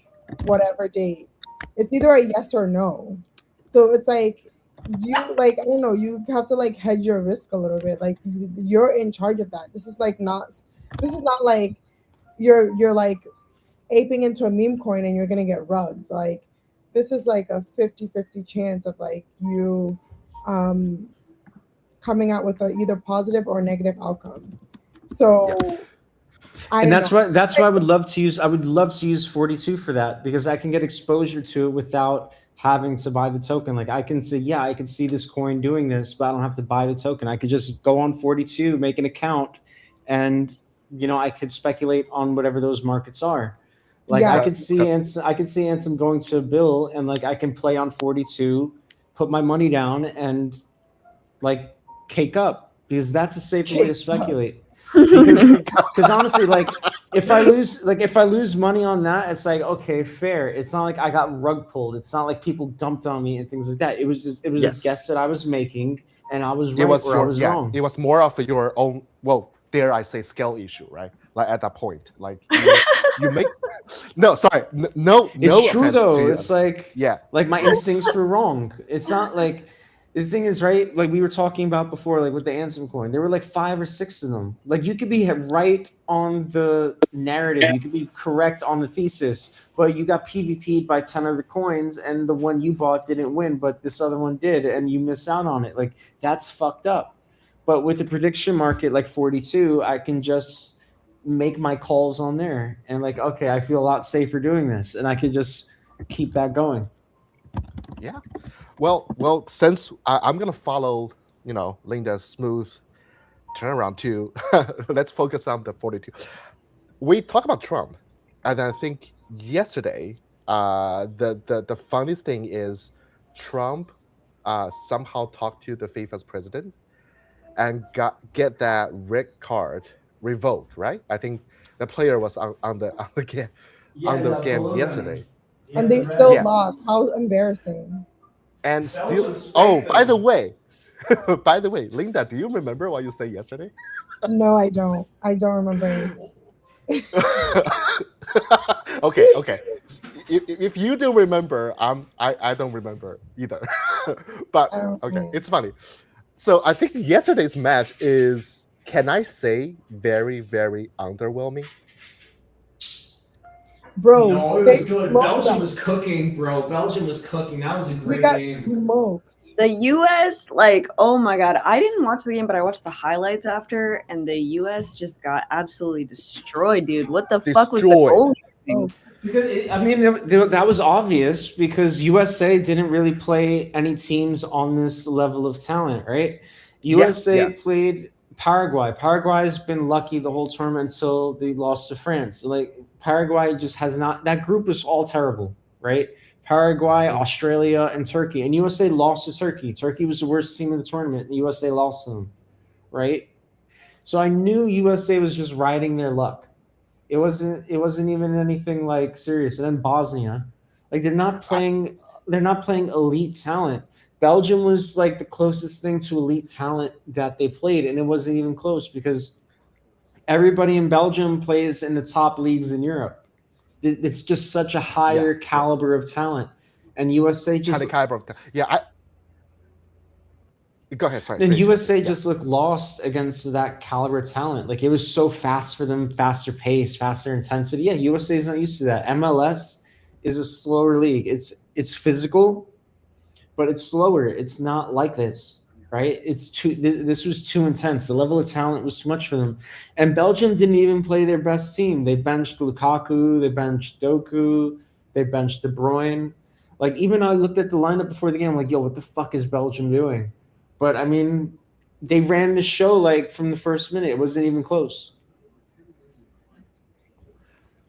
whatever date? It's either a yes or no. So it's like you like I don't know, you have to like hedge your risk a little bit. Like you're in charge of that. This is not like you're like aping into a meme coin and you're gonna get rugged. Like this is like a 50-50 chance of like you um coming out with a either positive or negative outcome. Yeah. So I and don't know. that's why I would love to use 42 for that because I can get exposure to it without having to buy the token. Like I can say, yeah, I can see this coin doing this, but I don't have to buy the token. I could just go on 42, make an account, and I could speculate on whatever those markets are. Like Yeah. I could see Ansem going to Bill, and like I can play on 42, put my money down, and like cake up because that's a safer way to Cake up. speculate. Because honestly, like if I lose money on that, it's like okay, fair. It's not like I got rug pulled. It's not like people dumped on me and things like that. It was a Yes. guess that I was making, and I was It right was or I your was yeah. wrong. It was more of your own. Well, dare I say, scale issue, right? Like at that point, like you make. No, sorry. No It's true offense to though. you. It's like Yeah. my instincts were wrong. It's not like the thing is right. Like we were talking about before, like with the Ansem coin, there were like 5 or 6 of them. Like you could be right on the narrative, you could be correct on the thesis, but you got PvP'd by 10 of the coins, and the one you bought didn't win, but this other one did, and you miss out on it. Like that's fucked up. But with the prediction market, like 42, I can just make my calls on there, and like okay, I feel a lot safer doing this, and I can just keep that going. Yeah. Well. Since I'm gonna follow, Linda's smooth turnaround too. Let's focus on the 42. We talk about Trump, and I think yesterday, the funniest thing is Trump, somehow talked to the FIFA's president and get that red card revoked. Right? I think the player was on the game yesterday. And they still Yeah. lost. How embarrassing. And still, oh, by the way, Linda, do you remember what you said yesterday? No, I don't. I don't remember anything. Okay. If you do remember, I don't remember either. But okay, Okay. it's funny. So I think yesterday's match is, can I say, very, very underwhelming. Bro, No, it they was good. smoked Belgium us. was cooking, bro. Belgium was cooking. That was a We great got game. smoked. The US, like, oh my god, I didn't watch the game, but I watched the highlights after, and the US just got absolutely destroyed, dude. What the fuck was the goal? Oh, Because that was obvious because USA didn't really play any teams on this level of talent, right? USA played Paraguay. Paraguay's been lucky the whole tournament until they lost to France. Like Paraguay just has not. That group is all terrible, right? Paraguay, Australia, and Turkey. And USA lost to Turkey. Turkey was the worst team in the tournament, and USA lost to them, right? So I knew USA was just riding their luck. It wasn't even anything like serious. And then Bosnia, like they're not playing elite talent. Belgium was like the closest thing to elite talent that they played, and it wasn't even close because everybody in Belgium plays in the top leagues in Europe. It's just such a higher caliber of talent, and USA just Go ahead. Sorry. then finish. USA just looked lost against that caliber talent. Like it was so fast for them, faster pace, faster intensity. Yeah, USA is not used to that. MLS is a slower league. It's physical, but it's slower. It's not like this, right? This was too intense. The level of talent was too much for them. And Belgium didn't even play their best team. They benched Lukaku, they benched Doku, they benched De Bruyne. Like even I looked at the lineup before the game, I'm like, yo, what the fuck is Belgium doing? But I mean, they ran the show like from the first minute. It wasn't even close.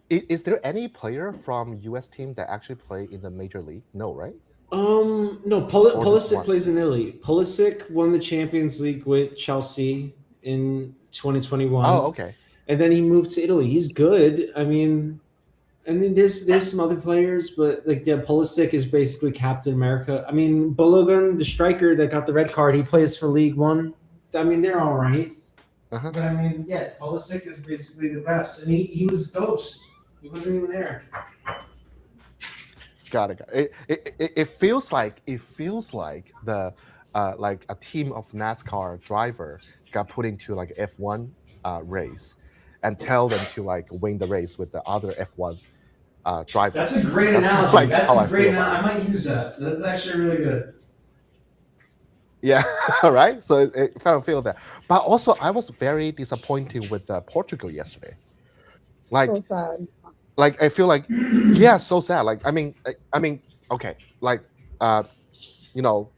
Is there any player from US team that actually play in the major league? No, right? No. Pulisic plays in Italy. Pulisic won the Champions League with Chelsea in 2021. Oh, okay. And then he moved to Italy. He's good. I mean, there's some other players, but like Pulisic is basically Captain America. I mean, Balogun, the striker that got the red card, he plays for League One. I mean, they're all right. Uh-huh. But I mean, yeah, Pulisic is basically the best, and he was ghost. He wasn't even there. Got it. It feels like the like a team of NASCAR driver got put into like F1 race and tell them to like win the race with the other F1 drivers. That's a great analogy. Like That's a great analogy. I might use that. That's actually really good. Yeah, right. So it kind of feel that. But also, I was very disappointed with Portugal yesterday. Like, so sad. Like I feel like, so sad. Like I mean, okay, like you know,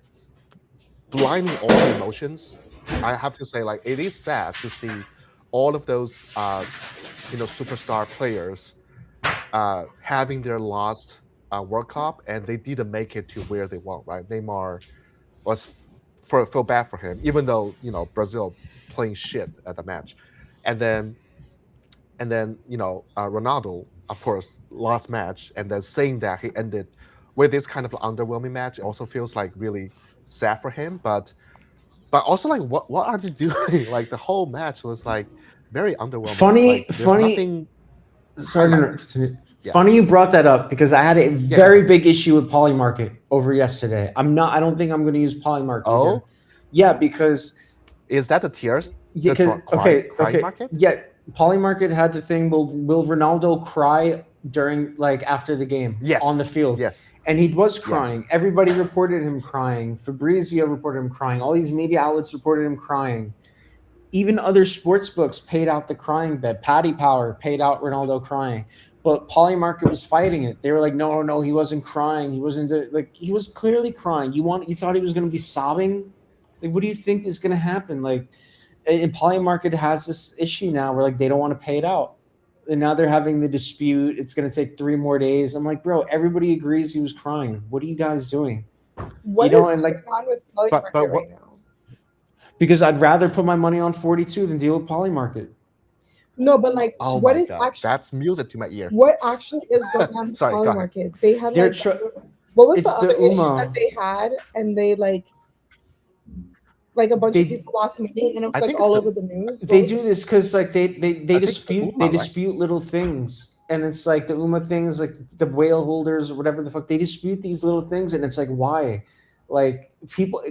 blinding all the emotions. I have to say, like it is sad to see all of those superstar players having their last World Cup, and they didn't make it to where they want. Right, Neymar was feel bad for him, even though Brazil playing shit at the match, and then Ronaldo, of course, last match, and then saying that he ended with this kind of underwhelming match, it also feels like really sad for him. But also like what are they doing? Like the whole match was like very underwhelming. Funny. Nothing. Funny you brought that up because I had a very big issue with Polymarket over yesterday. I don't think I'm going to use Polymarket. Oh, again. Yeah, because is that the tiers? Okay. Market? Yeah, Polymarket had the thing. Will Ronaldo cry during after the game? Yes. On the field. Yes. And he was crying. Yeah. Everybody reported him crying. Fabrizio reported him crying. All these media outlets reported him crying. Even other sports books paid out the crying bet. Paddy Power paid out Ronaldo crying. But Polymarket was fighting it. They were like, no, he wasn't crying. He wasn't he was clearly crying. You thought he was going to be sobbing? Like, what do you think is going to happen? Like, and Polymarket has this issue now where they don't want to pay it out. And now they're having the dispute. It's going to take 3 more days. I'm like, bro, everybody agrees he was crying. What are you guys doing? What is going on with Polymarket right now? Because I'd rather put my money on 42 than deal with Polymarket. No, but what is God. actually that's music to my ear. What actually is going on with Polymarket? They had what was the other issue that they had, and they a bunch of people lost money, and it was all over the news. They do this because they dispute little things, and it's the UMA things, the whale holders or whatever the fuck. They dispute these little things, and it's why?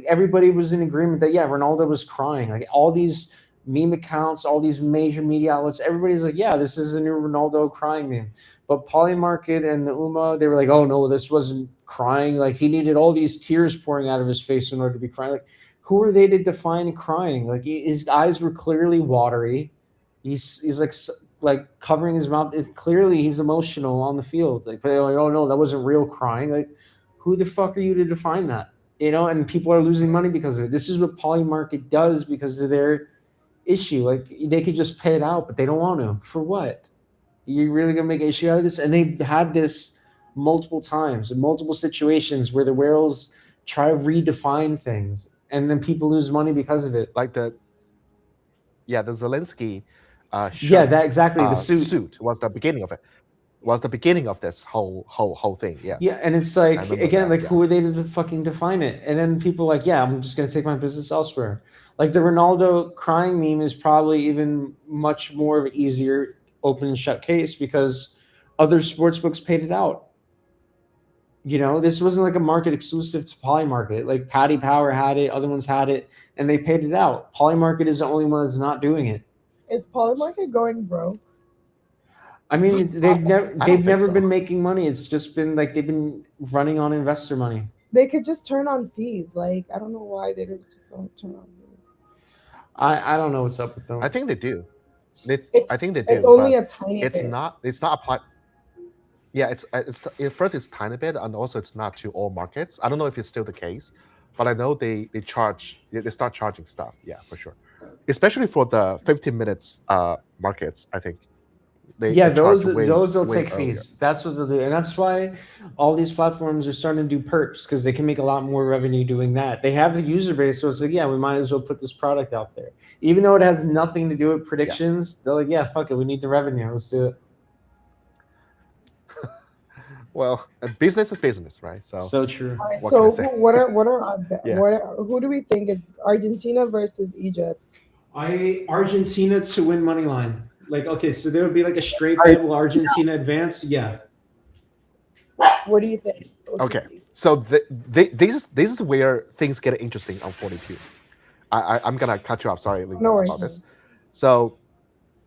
Everybody was in agreement that Ronaldo was crying. All these meme accounts, all these major media outlets, everybody's like, yeah, this is a new Ronaldo crying meme. But Polymarket and the UMA, they were like, oh no, this wasn't crying. Like he needed all these tears pouring out of his face in order to be crying. Like, who are they to define crying? Like his eyes were clearly watery. He's like covering his mouth. It's clearly he's emotional on the field. Like, but they're like, oh no, that wasn't real crying. Like, who the fuck are you to define that? And people are losing money because of it. This is what Polymarket does because of their issue. Like they could just pay it out, but they don't want to. For what? You're really gonna make an issue out of this? And they've had this multiple times in multiple situations where the whales try to redefine things, and then people lose money because of it. Like the Zelensky shirt, Yeah, that exactly. The suit. was the beginning of it. Was the beginning of this whole thing. Yes. Yeah, and it's like again, that, like who are they to fucking define it? And then people are like, yeah, I'm just gonna take my business elsewhere. Like the Ronaldo crying meme is probably even much more of an easier open and shut case because other sports books paid it out. This wasn't like a market exclusive to Polymarket. Like Paddy Power had it, other ones had it, and they paid it out. Polymarket is the only one that's not doing it. Is Polymarket going broke? I mean, they've never so. been making money. It's just been like they've been running on investor money. They could just turn on fees. Like I don't know why they just don't turn on fees. I don't know what's up with them. I think they do. I think they do. It's only a tiny it's bit. It's not applied. Yeah, first it's tiny bit, and also it's not to all markets. I don't know if it's still the case, but I know they start charging stuff. Yeah, for sure. Especially for the 15 minutes markets, I think. Those will take fees. That's what they'll do, and that's why all these platforms are starting to do perks because they can make a lot more revenue doing that. They have the user base, so it's like, yeah, we might as well put this product out there, even though it has nothing to do with predictions. Yeah. They're like, yeah, fuck it, we need the revenue, let's do it. Well, business is business, right? So true. Right, so who do we think is Argentina versus Egypt? Argentina to win money line. Like, okay, so there would be like a straight bet. Will Argentina advance? Yeah. What do you think? Okay, so this is where things get interesting on 42. I'm gonna cut you off. Sorry, Lisa, no worries. About this. So,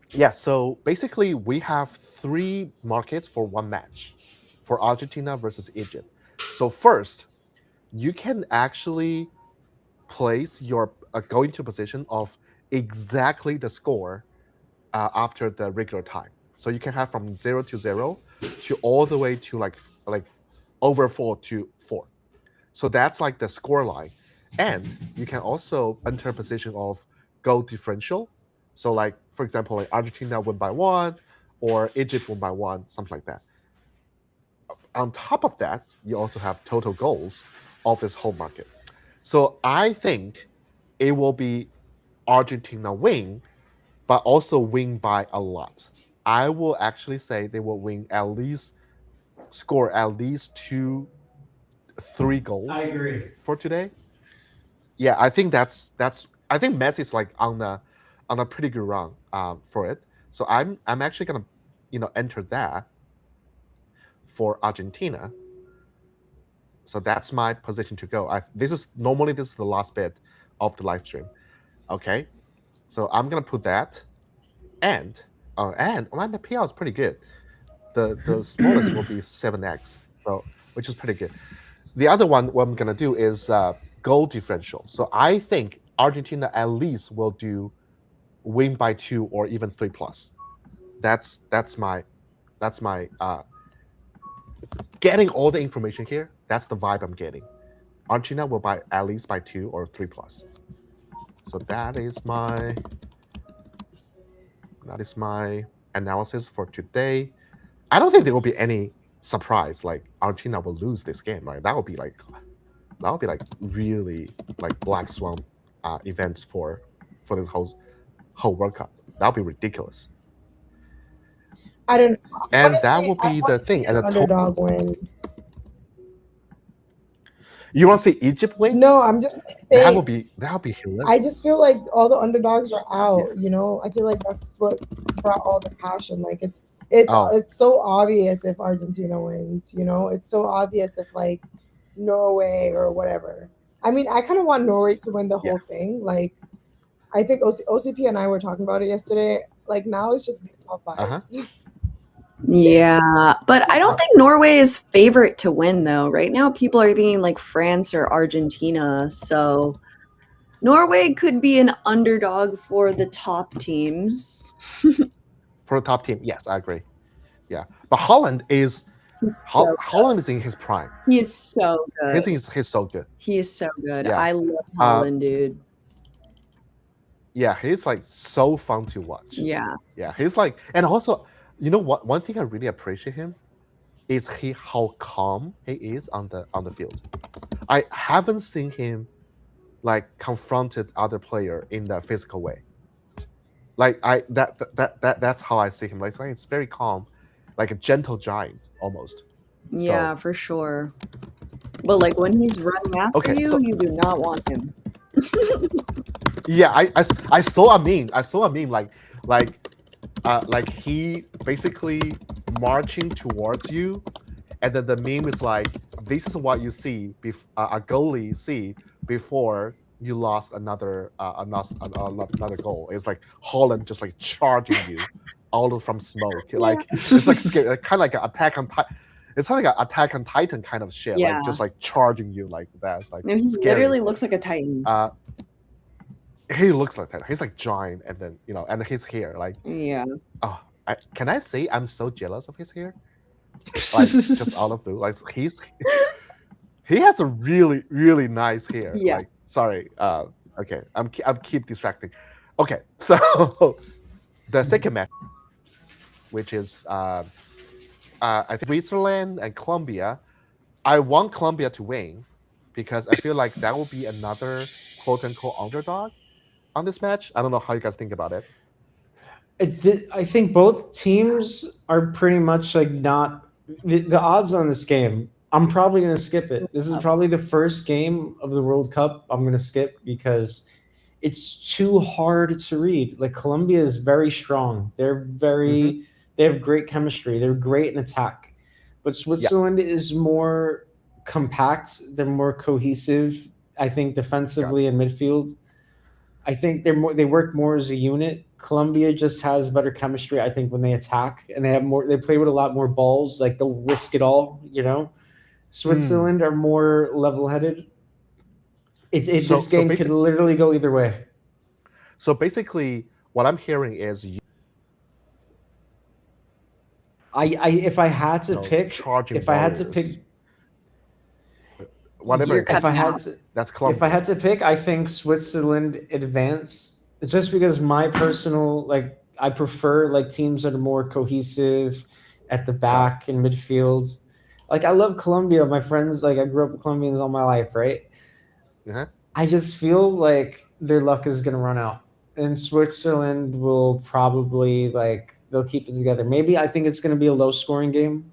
yeah. So basically, we have 3 markets for one match, for Argentina versus Egypt. So first, you can actually place your go into position of exactly the score. After the regular time, so you can have from 0-0 to all the way to like over 4-4. So that's like the score line, and you can also enter a position of goal differential. So like for example, like Argentina win by 1, or Egypt win by 1, something like that. On top of that, you also have total goals of this whole market. So I think it will be Argentina win, but also win by a lot. I will actually say they will score at least 2-3 goals. I agree. For today. Yeah, I think that's. I think Messi's like on a pretty good run for it. So I'm actually gonna enter that for Argentina. So that's my position to go. This is the last bit of the live stream. Okay. So I'm gonna put that, and my payout is pretty good. The smallest will be 7x, so which is pretty good. The other one, what I'm gonna do is goal differential. So I think Argentina at least will do win by 2 or even 3+. That's my getting all the information here. That's the vibe I'm getting. Argentina will buy at least by 2 or 3+. So that is my analysis for today. I don't think there will be any surprise like Argentina will lose this game, right? That would be like really like black swan events for this whole World Cup. That would be ridiculous. I don't know. And that will be the thing. And the underdog win. You want to see Egypt win? No, I'm just saying that will be hilarious. I just feel like all the underdogs are out. I feel like that's what brought all the passion. Like it's so obvious if Argentina wins. It's so obvious if like Norway or whatever. I mean, I kind of want Norway to win the whole thing. Like, I think OCP and I were talking about it yesterday. Like now it's just baseball vibes. Yeah, but I don't think Norway is favorite to win though. Right now, people are thinking like France or Argentina. So Norway could be an underdog for the top teams. For the top team, yes, I agree. Yeah, but Holland is Holland is in his prime. He is so good. He's so good. He is so good. Yeah. I love Holland, dude. Yeah, he's like so fun to watch. Yeah. Yeah, he's like, and also, you know what? One thing I really appreciate him is how calm he is on the field. I haven't seen him like confronted other player in the physical way. Like that's how I see him. Like it's very calm, like a gentle giant almost. Yeah, for sure. But like when he's running after you, you do not want him. Yeah, I saw a meme. I saw a meme like he basically marching towards you, and then the meme is like, this is what you see a goalie see before you lost another goal. It's like Holland just like charging you all from smoke. Like it's like kind of like an Attack on Titan. It's like an Attack on Titan kind of shit. Yeah. Like just like charging you like that. It's like no, he scary. literally looks like a Titan. He looks like that. He's like giant, and then and his hair, like Oh, can I say I'm so jealous of his hair? Like just out of blue, like he has a really really nice hair. Yeah. Like sorry, okay, I'm keep distracting. Okay, so the second match, which is I think Switzerland and Colombia. I want Colombia to win because I feel like that will be another quote unquote underdog on this match. I don't know how you guys think about it. I think both teams are pretty much like not the odds on this game. I'm probably going to skip it. This is probably the first game of the World Cup I'm going to skip because it's too hard to read. Like Colombia is very strong. They're very they have great chemistry. They're great in attack. But Switzerland is more compact. They're more cohesive. I think defensively and midfield. I think they work more as a unit. Colombia just has better chemistry, I think, when they attack, and they play with a lot more balls. Like they'll risk it all, Switzerland are more level-headed. This game could literally go either way. So basically, what I'm hearing is if I had to pick, whatever. That's Colombia. If I had to pick, I think Switzerland advance. Just because my personal I prefer teams that are more cohesive at the back and midfield. Like I love Colombia. My friends, I grew up with Colombians all my life, right? I just feel like their luck is gonna run out, and Switzerland will probably they'll keep it together. Maybe I think it's gonna be a low scoring game.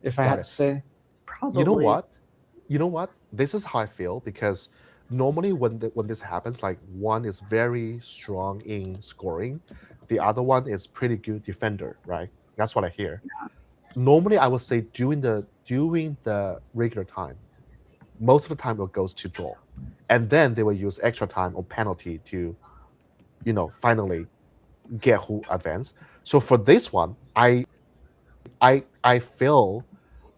If I had to say, probably. You know what? This is how I feel because normally when this happens, like one is very strong in scoring, the other one is pretty good defender, right? That's what I hear. Yeah. Normally I would say during the regular time, most of the time it goes to draw, and then they will use extra time or penalty to finally get who advance. So for this one, I feel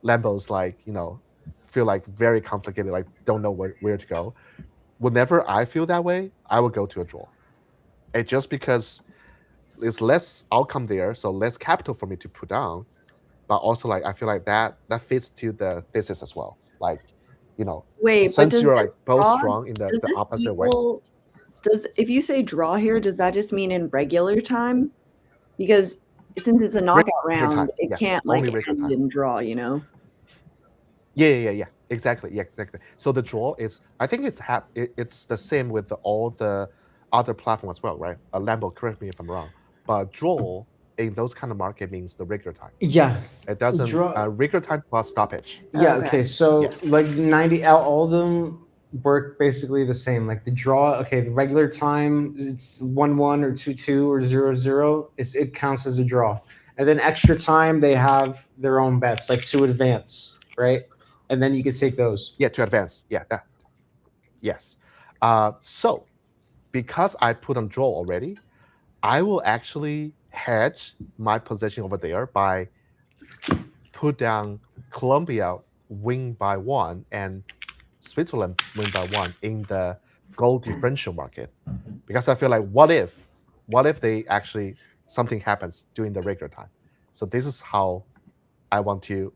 Lambo's feel like very complicated, like don't know where to go. Whenever I feel that way, I will go to a draw. It's just because it's less outcome there, so less capital for me to put down. But also, I feel like that fits to the thesis as well. Wait, since you're both strong in the opposite way. If you say draw here, does that just mean in regular time? Because since it's a knockout round, it can't end in draw, Yeah, exactly. Yeah, exactly. So the draw is, I think it's the same with all the other platforms as well, right? Lambo, correct me if I'm wrong, but draw in those kind of market means the regular time. Yeah, it doesn't. Regular time plus stoppage. Yeah. Okay. So 90, all of them work basically the same. Like the draw. Okay, the regular time it's 1-1 or 2-2 or 0-0. It counts as a draw, and then extra time they have their own bets, like to advance, right? And then you can take those. Yeah, to advance. Yeah, that. Yes. So because I put on draw already, I will actually hedge my position over there by put down Colombia win by 1 and Switzerland win by 1 in the goal differential market, because I feel like what if they actually something happens during the regular time. So this is how I want to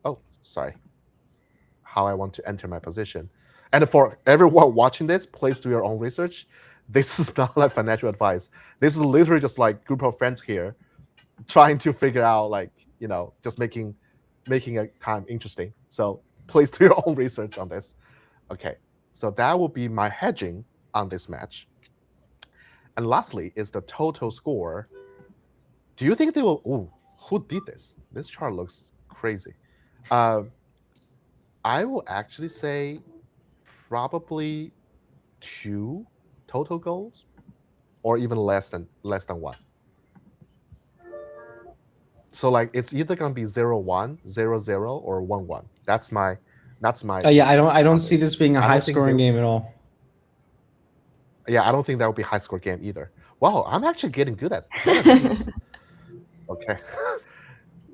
how I want to enter my position. And for everyone watching this, please do your own research. This is not like financial advice. This is literally just like group of friends here trying to figure out, like, just making a time interesting. So please do your own research on this. Okay, so that will be my hedging on this match. And lastly is the total score. Do you think they will? Oh, who did this? This chart looks crazy. I will actually say probably 2 total goals, or even less than 1. So like it's either gonna be 0-1, 0-0, or 1-1. That's my Yeah, piece I don't on see this being a I don't high think scoring they- game at all. Yeah, I don't think that would be a high score game either. Wow, I'm actually getting good at this. Okay.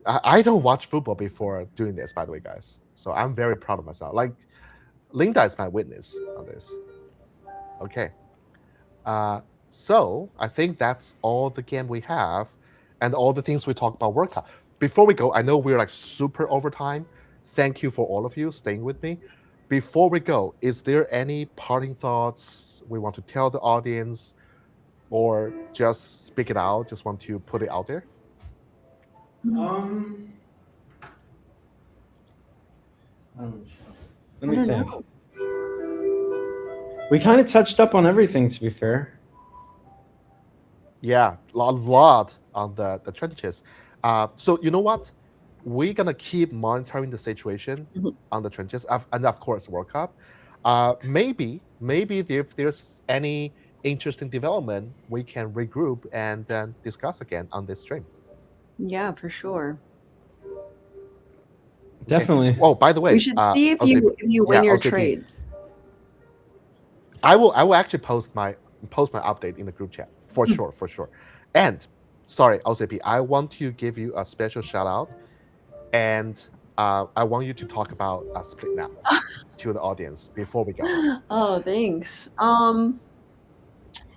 I don't watch football before doing this, by the way, guys. So I'm very proud of myself. Like, Linda is my witness on this. Okay. So I think that's all the game we have and all the things we talk about workout. Before we go, I know we're like super overtime. Thank you for all of you staying with me. Before we go, is there any parting thoughts we want to tell the audience, or just speak it out? Just want to put it out there? Let I me don't think. know. We kind of touched up on everything, to be fair. Yeah, a lot on the trenches. So you know what? We're gonna keep monitoring the situation on the trenches, and of course, World Cup. Maybe if there's any interesting development, we can regroup and then discuss again on this stream. Yeah, for sure. Definitely. Oh, by the way, We should see if OCP, you win your OCP. trades. I will actually post my update in the group chat for sure. And sorry, OCP, I want to give you a special shout out, and I want you to talk about Split Now to the audience before we go. Oh, thanks.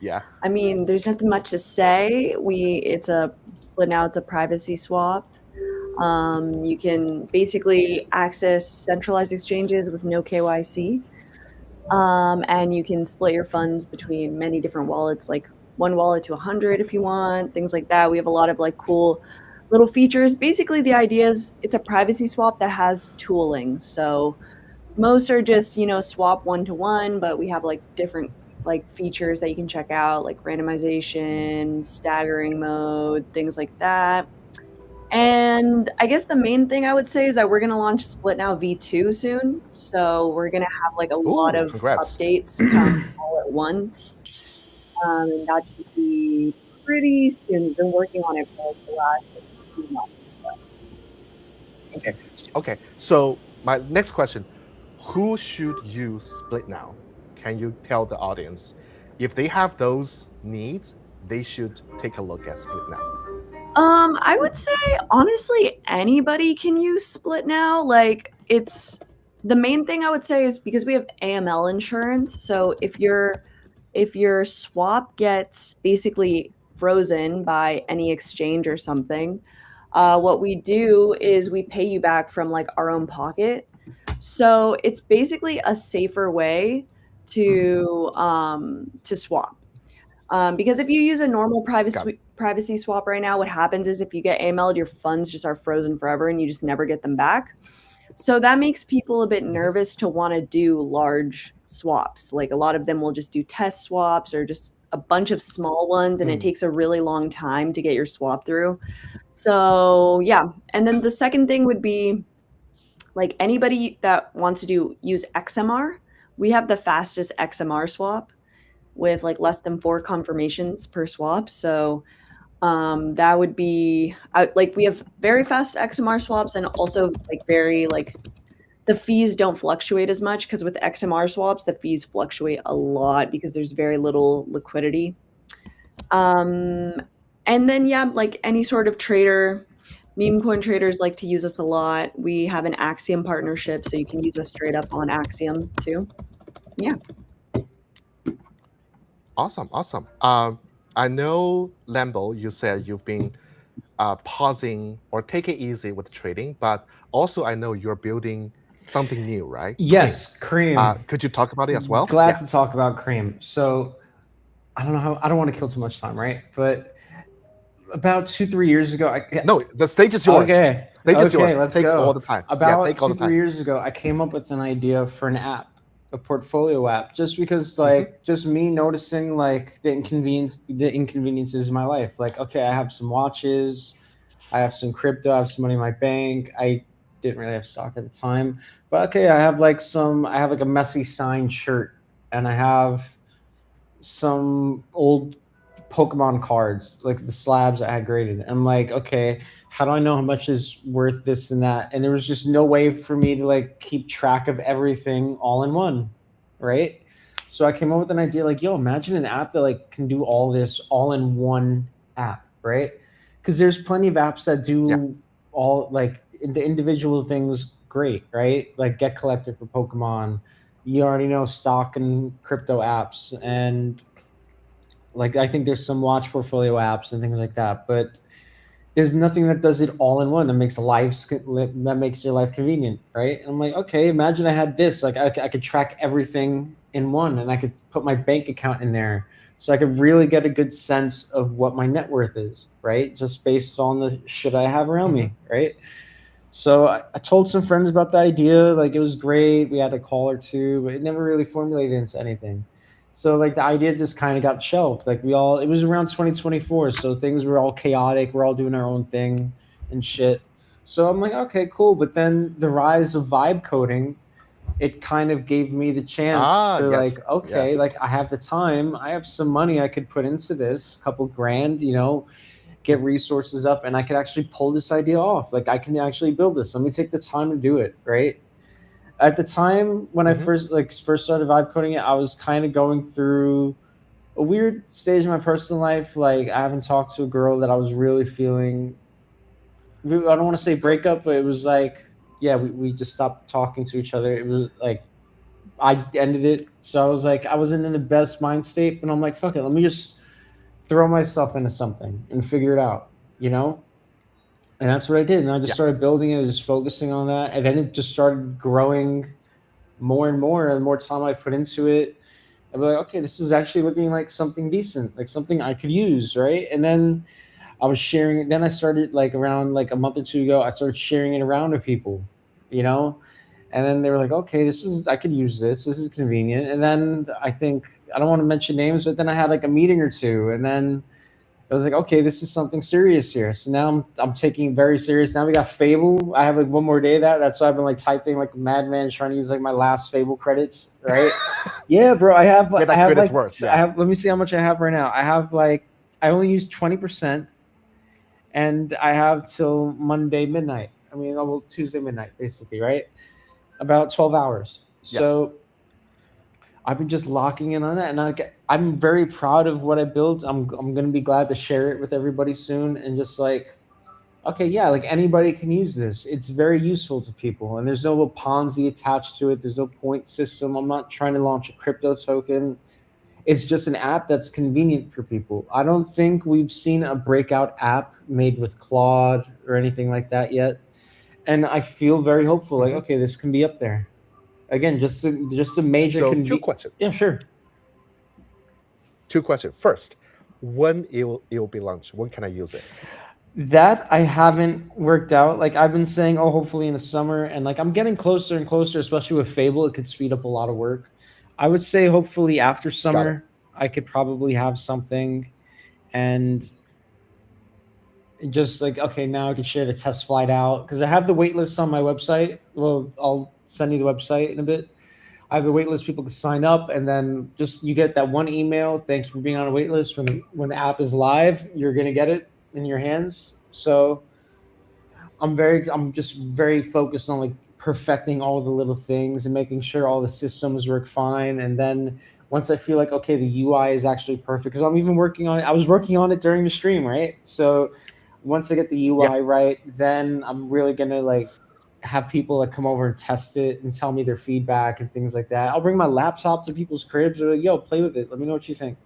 Yeah. I mean, there's nothing much to say. It's a split now. It's a privacy swap. You can basically access centralized exchanges with no KYC. And you can split your funds between many different wallets, like one wallet to 100 if you want, things like that. We have a lot of like cool little features. Basically, the idea is it's a privacy swap that has tooling. So most are just, swap 1-to-1, but we have like different like features that you can check out, like randomization, staggering mode, things like that. And I guess the main thing I would say is that we're going to launch Split Now V2 soon. So we're going to have like a lot of congrats. updates come all at once. And that should be pretty soon. We've been working on it for like the last few months. Okay. So my next question, who should use Split Now? Can you tell the audience if they have those needs, they should take a look at Split Now? I would say honestly anybody can use Split Now. Like, it's the main thing I would say is because we have AML insurance. So if your swap gets basically frozen by any exchange or something, what we do is we pay you back from like our own pocket. So it's basically a safer way to swap. Because if you use a normal privacy swap right now, what happens is if you get AML'd, your funds just are frozen forever and you just never get them back. So that makes people a bit nervous to want to do large swaps. Like a lot of them will just do test swaps or just a bunch of small ones, and it takes a really long time to get your swap through. So yeah. And then the second thing would be like anybody that wants to use XMR. We have the fastest XMR swap with like less than 4 confirmations per swap. So that would be like we have very fast XMR swaps and also like very like the fees don't fluctuate as much, because with XMR swaps, the fees fluctuate a lot because there's very little liquidity. And then, yeah, like any sort of trader, meme coin traders like to use us a lot. We have an Axiom partnership, so you can use us straight up on Axiom too. Yeah. Awesome, awesome. I know, Lambo, you said you've been pausing or take it easy with trading, but also I know you're building something new, right? Yes, Cream. Could you talk about it as well? Glad Yeah. to talk about Cream. So I don't know how, I don't want to kill too much time, right? But about 2-3 years ago, No, the stage is yours. Okay. Stage is yours. Let's Take go. all the time. About take all the 2-3 time. years ago, I came up with an idea for an app, a portfolio app, just because like just me noticing like the inconveniences in my life. Like, okay, I have some watches, I have some crypto, I have some money in my bank. I didn't really have stock at the time, but okay, I have like a messy signed shirt, and I have some old Pokemon cards, like the slabs I had graded. I'm like, okay, how do I know how much is worth this and that? And there was just no way for me to like keep track of everything all in one, right? So I came up with an idea like, yo, imagine an app that like can do all this all in one app, right? Because there's plenty of apps that do all like the individual things great, right? Like Get Collected for Pokemon. You already know stock and crypto apps, and like I think there's some watch portfolio apps and things like that, but there's nothing that does it all in one that makes your life convenient, right? And I'm like, okay, imagine I had this, like I could track everything in one, and I could put my bank account in there, so I could really get a good sense of what my net worth is, right? Just based on the shit I have around me, right? So I told some friends about the idea, like it was great. We had a call or two, but it never really formulated into anything. So like the idea just kind of got shelved. Like it was around 2024, so things were all chaotic. We're all doing our own thing and shit. So I'm like, okay, cool. But then the rise of vibe coding, it kind of gave me the chance to yes. like, okay, like I have the time, I have some money I could put into this, a couple grand, get resources up, and I could actually pull this idea off. Like I can actually build this. Let me take the time to do it, right? At the time when I first started vibe coding it, I was kind of going through a weird stage in my personal life. Like I haven't talked to a girl that I was really feeling. I don't want to say breakup, but it was like, yeah, we just stopped talking to each other. It was like I ended it. So I was like, I wasn't in the best mind state, and I'm like, fuck it, let me just throw myself into something and figure it out, And that's what I did. And I just started building it, just focusing on that. And then it just started growing more and more. And the more time I put into it, I'd be like, okay, this is actually looking like something decent, like something I could use, right? And then I was sharing it. Then I started like around like a month or two ago, I started sharing it around to people, And then they were like, okay, I could use this. This is convenient. And then I don't want to mention names, but then I had like a meeting or two. And then I was like, okay, this is something serious here. So now I'm taking it very serious. Now we got Fable. I have like one more day of that. That's why I've been like typing like a madman, trying to use like my last Fable credits, right? Yeah, bro. I have like let me see how much I have right now. I only use 20%, and I have till Monday midnight. I mean, Tuesday midnight, basically, right? About 12 hours. So I've been just locking in on that, and I'm very proud of what I built. I'm gonna be glad to share it with everybody soon, and just like, okay, yeah, like anybody can use this. It's very useful to people, and there's no Ponzi attached to it. There's no point system. I'm not trying to launch a crypto token. It's just an app that's convenient for people. I don't think we've seen a breakout app made with Claude or anything like that yet, and I feel very hopeful. Like, okay, this can be up there. Again, just a major. So 2 questions. Yeah, sure. 2 questions. First, when it will be launched? When can I use it? That I haven't worked out. Like I've been saying, hopefully in the summer, and like I'm getting closer and closer. Especially with Fable, it could speed up a lot of work. I would say hopefully after summer, I could probably have something, and just like, okay, now I can share the test flight out, because I have the wait list on my website. Well, I'll send you the website in a bit. I have the wait list. People can sign up, and then just you get that one email. Thank you for being on a wait list. When the app is live, you're gonna get it in your hands. So I'm just very focused on like perfecting all the little things and making sure all the systems work fine. And then once I feel like okay, the UI is actually perfect, because I'm even working on it. I was working on it during the stream, right? So once I get the Yeah. UI right, then I'm really gonna like have people that come over and test it and tell me their feedback and things like that. I'll bring my laptop to people's cribs or like, yo, play with it. Let me know what you think.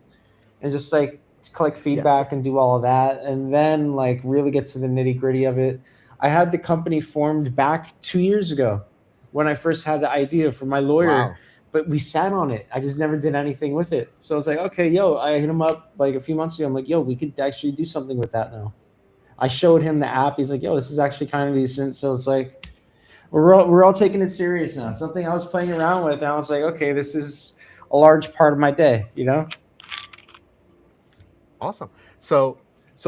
And just like collect Yes. feedback and do all of that. And then like really get to the nitty gritty of it. I had the company formed back 2 years ago when I first had the idea for my lawyer, Wow. but we sat on it. I just never did anything with it. So I was like, okay, yo, I hit him up like a few months ago. I'm like, yo, we could actually do something with that now. I showed him the app. He's like, yo, this is actually kind of decent. So it's like, we're all taking it serious now. Something I was playing around with, and I was like, okay, this is a large part of my day, you know? Awesome. So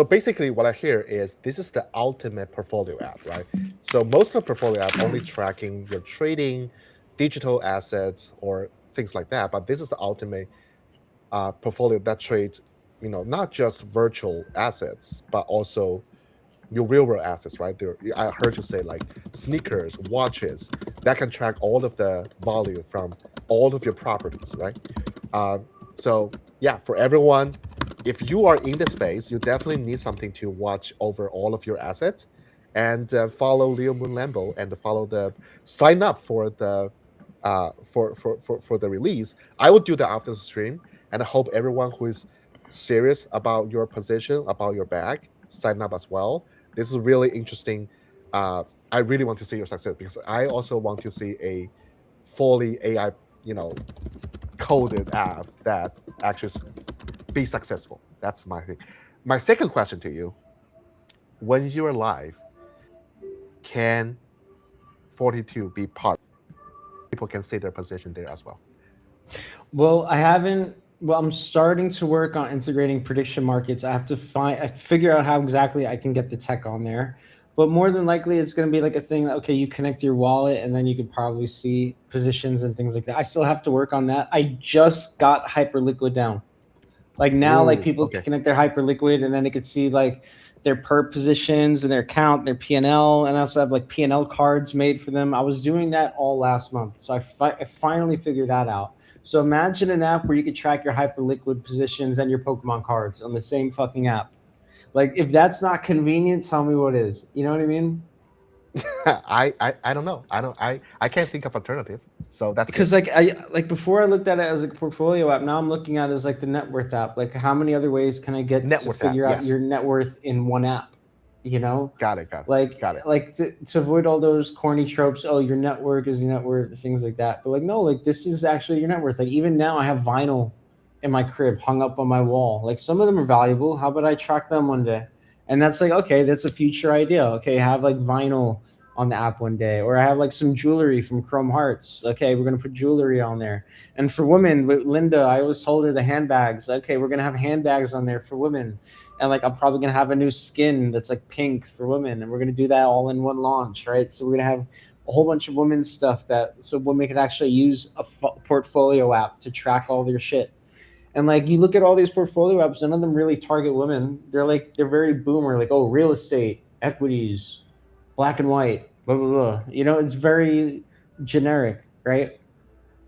basically what I hear is this is the ultimate portfolio app, right? So most of the portfolio app only tracking your trading, digital assets or things like that, but this is the ultimate portfolio that trades, not just virtual assets, but also your real world assets, right? There, I heard you say like sneakers, watches that can track all of the value from all of your properties, right? Um, so yeah, for everyone, if you are in the space, you definitely need something to watch over all of your assets, and follow Leo Moon Lambo and follow the sign up for the for the release. I will do that after the stream, and I hope everyone who is serious about your position, about your bag, sign up as well. This is really interesting. I really want to see your success because I also want to see a fully AI, coded app that actually be successful. That's my thing. My second question to you: when you're live, can 42 be part? People can see their position there as well. Well, I haven't. Well, I'm starting to work on integrating prediction markets. I figure out how exactly I can get the tech on there. But more than likely, it's going to be like a thing that, okay, you connect your wallet and then you could probably see positions and things like that. I still have to work on that. I just got Hyperliquid down. Like now, like Ooh, people can okay. connect their Hyperliquid and then they could see like their perp positions and their account, their P&L, and I also have like P&L cards made for them. I was doing that all last month, so I finally figured that out. So imagine an app where you could track your Hyperliquid positions and your Pokemon cards on the same fucking app. Like if that's not convenient, tell me what is. You know what I mean? I don't know. I can't think of alternative. So that's good. Because like before I looked at it as a portfolio app, now I'm looking at it as like the net worth app. Like how many other ways can I get Net to worth app. figure out Yes. your net worth in one app? You know, Got it. Got it. like Got it. like to avoid all those corny tropes. Oh, your net worth is your net worth, things like that. But like no, like this is actually your net worth. Like even now, I have vinyl in my crib hung up on my wall. Like some of them are valuable. How about I track them one day? And that's like okay, that's a future idea. Okay, have like vinyl on the app one day, or I have like some jewelry from Chrome Hearts. Okay, we're gonna put jewelry on there. And for women, with Linda, I always told her the handbags. Okay, we're gonna have handbags on there for women. And like I'm probably gonna have a new skin that's like pink for women, and we're gonna do that all in one launch, right? So we're gonna have a whole bunch of women's stuff that so women can actually use a portfolio app to track all their shit. And like you look at all these portfolio apps, none of them really target women. They're very boomer, like oh real estate, equities, black and white, blah blah blah. You know, it's very generic, right?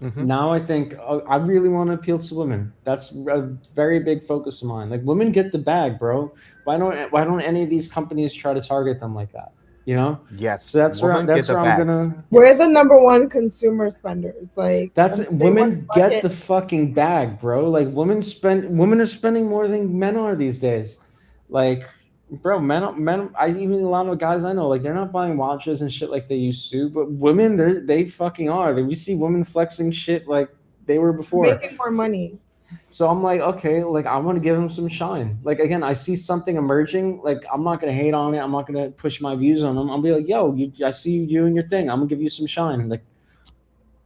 Mm-hmm. Now I think I really want to appeal to women. That's a very big focus of mine. Like women get the bag, bro. Why don't any of these companies try to target them like that? You know? Yes. So that's where Women get the I'm bags. gonna. We're Yes. the number one consumer spenders. Like That's they want women get budget. the fucking bag, bro. Like women are spending more than men are these days. Like, bro, men. I even a lot of guys I know, like they're not buying watches and shit like they used to, but women, they fucking are. Like, we see women flexing shit like they were before. Making more money. So I'm like, okay, like I want to give them some shine. Like again, I see something emerging. Like I'm not gonna hate on it. I'm not gonna push my views on them. I'll be like, yo, I see you doing your thing. I'm gonna give you some shine, like,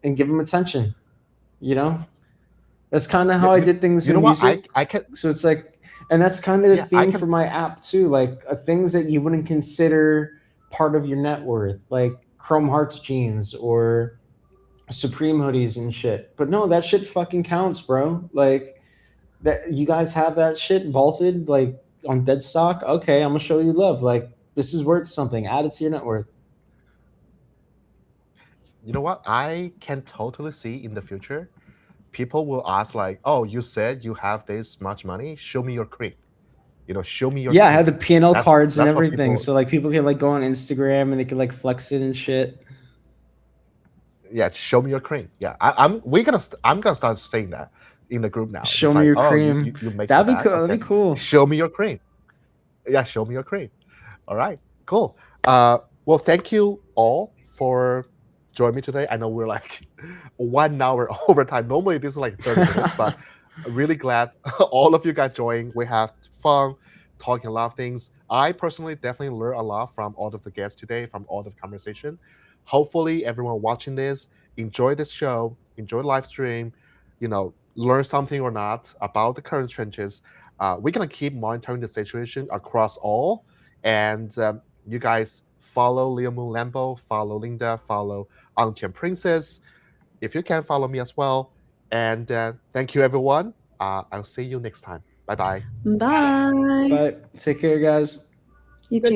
and give them attention. You know, that's kind of You, how I you, did things you know in what? music. I can. So it's like, and that's kind of the Yeah, I theme can. for my app too. Like things that you wouldn't consider part of your net worth, like Chrome Hearts jeans or Supreme hoodies and shit. But no, that shit fucking counts, bro. Like that you guys have that shit vaulted like on dead stock. Okay, I'm gonna show you love. Like this is worth something. Add it to your net worth. you know what? I can totally see in the future, people will ask like, "Oh, you said you have this much money. Show me your cream. Show me your Yeah, I cream." had the P&L cards and That's what everything, people. so like people can like go on Instagram and they can like flex it and shit. Yeah, show me your cream. Yeah, I'm gonna start saying that in the group now. Show Just me like, your oh, cream. you make the That'd be bag. cool. That'd Okay, be cool. show me your cream. Yeah, show me your cream. All right, cool. Well, thank you all for joining me today. I know we're like 1 hour overtime. Normally this is like 30 minutes, but really glad all of you got joined. We have fun talking a lot of things. I personally definitely learned a lot from all of the guests today, from all of the conversation. Hopefully, everyone watching this enjoy this show, enjoy the live stream. Learn something or not about the current trenches. We're gonna keep monitoring the situation across all, and you guys follow Leo Moon Lambo, follow Linda, follow Antian Princess. If you can, follow me as well. And thank you, everyone. I'll see you next time. Bye bye. Bye. But take care, guys. You Good too.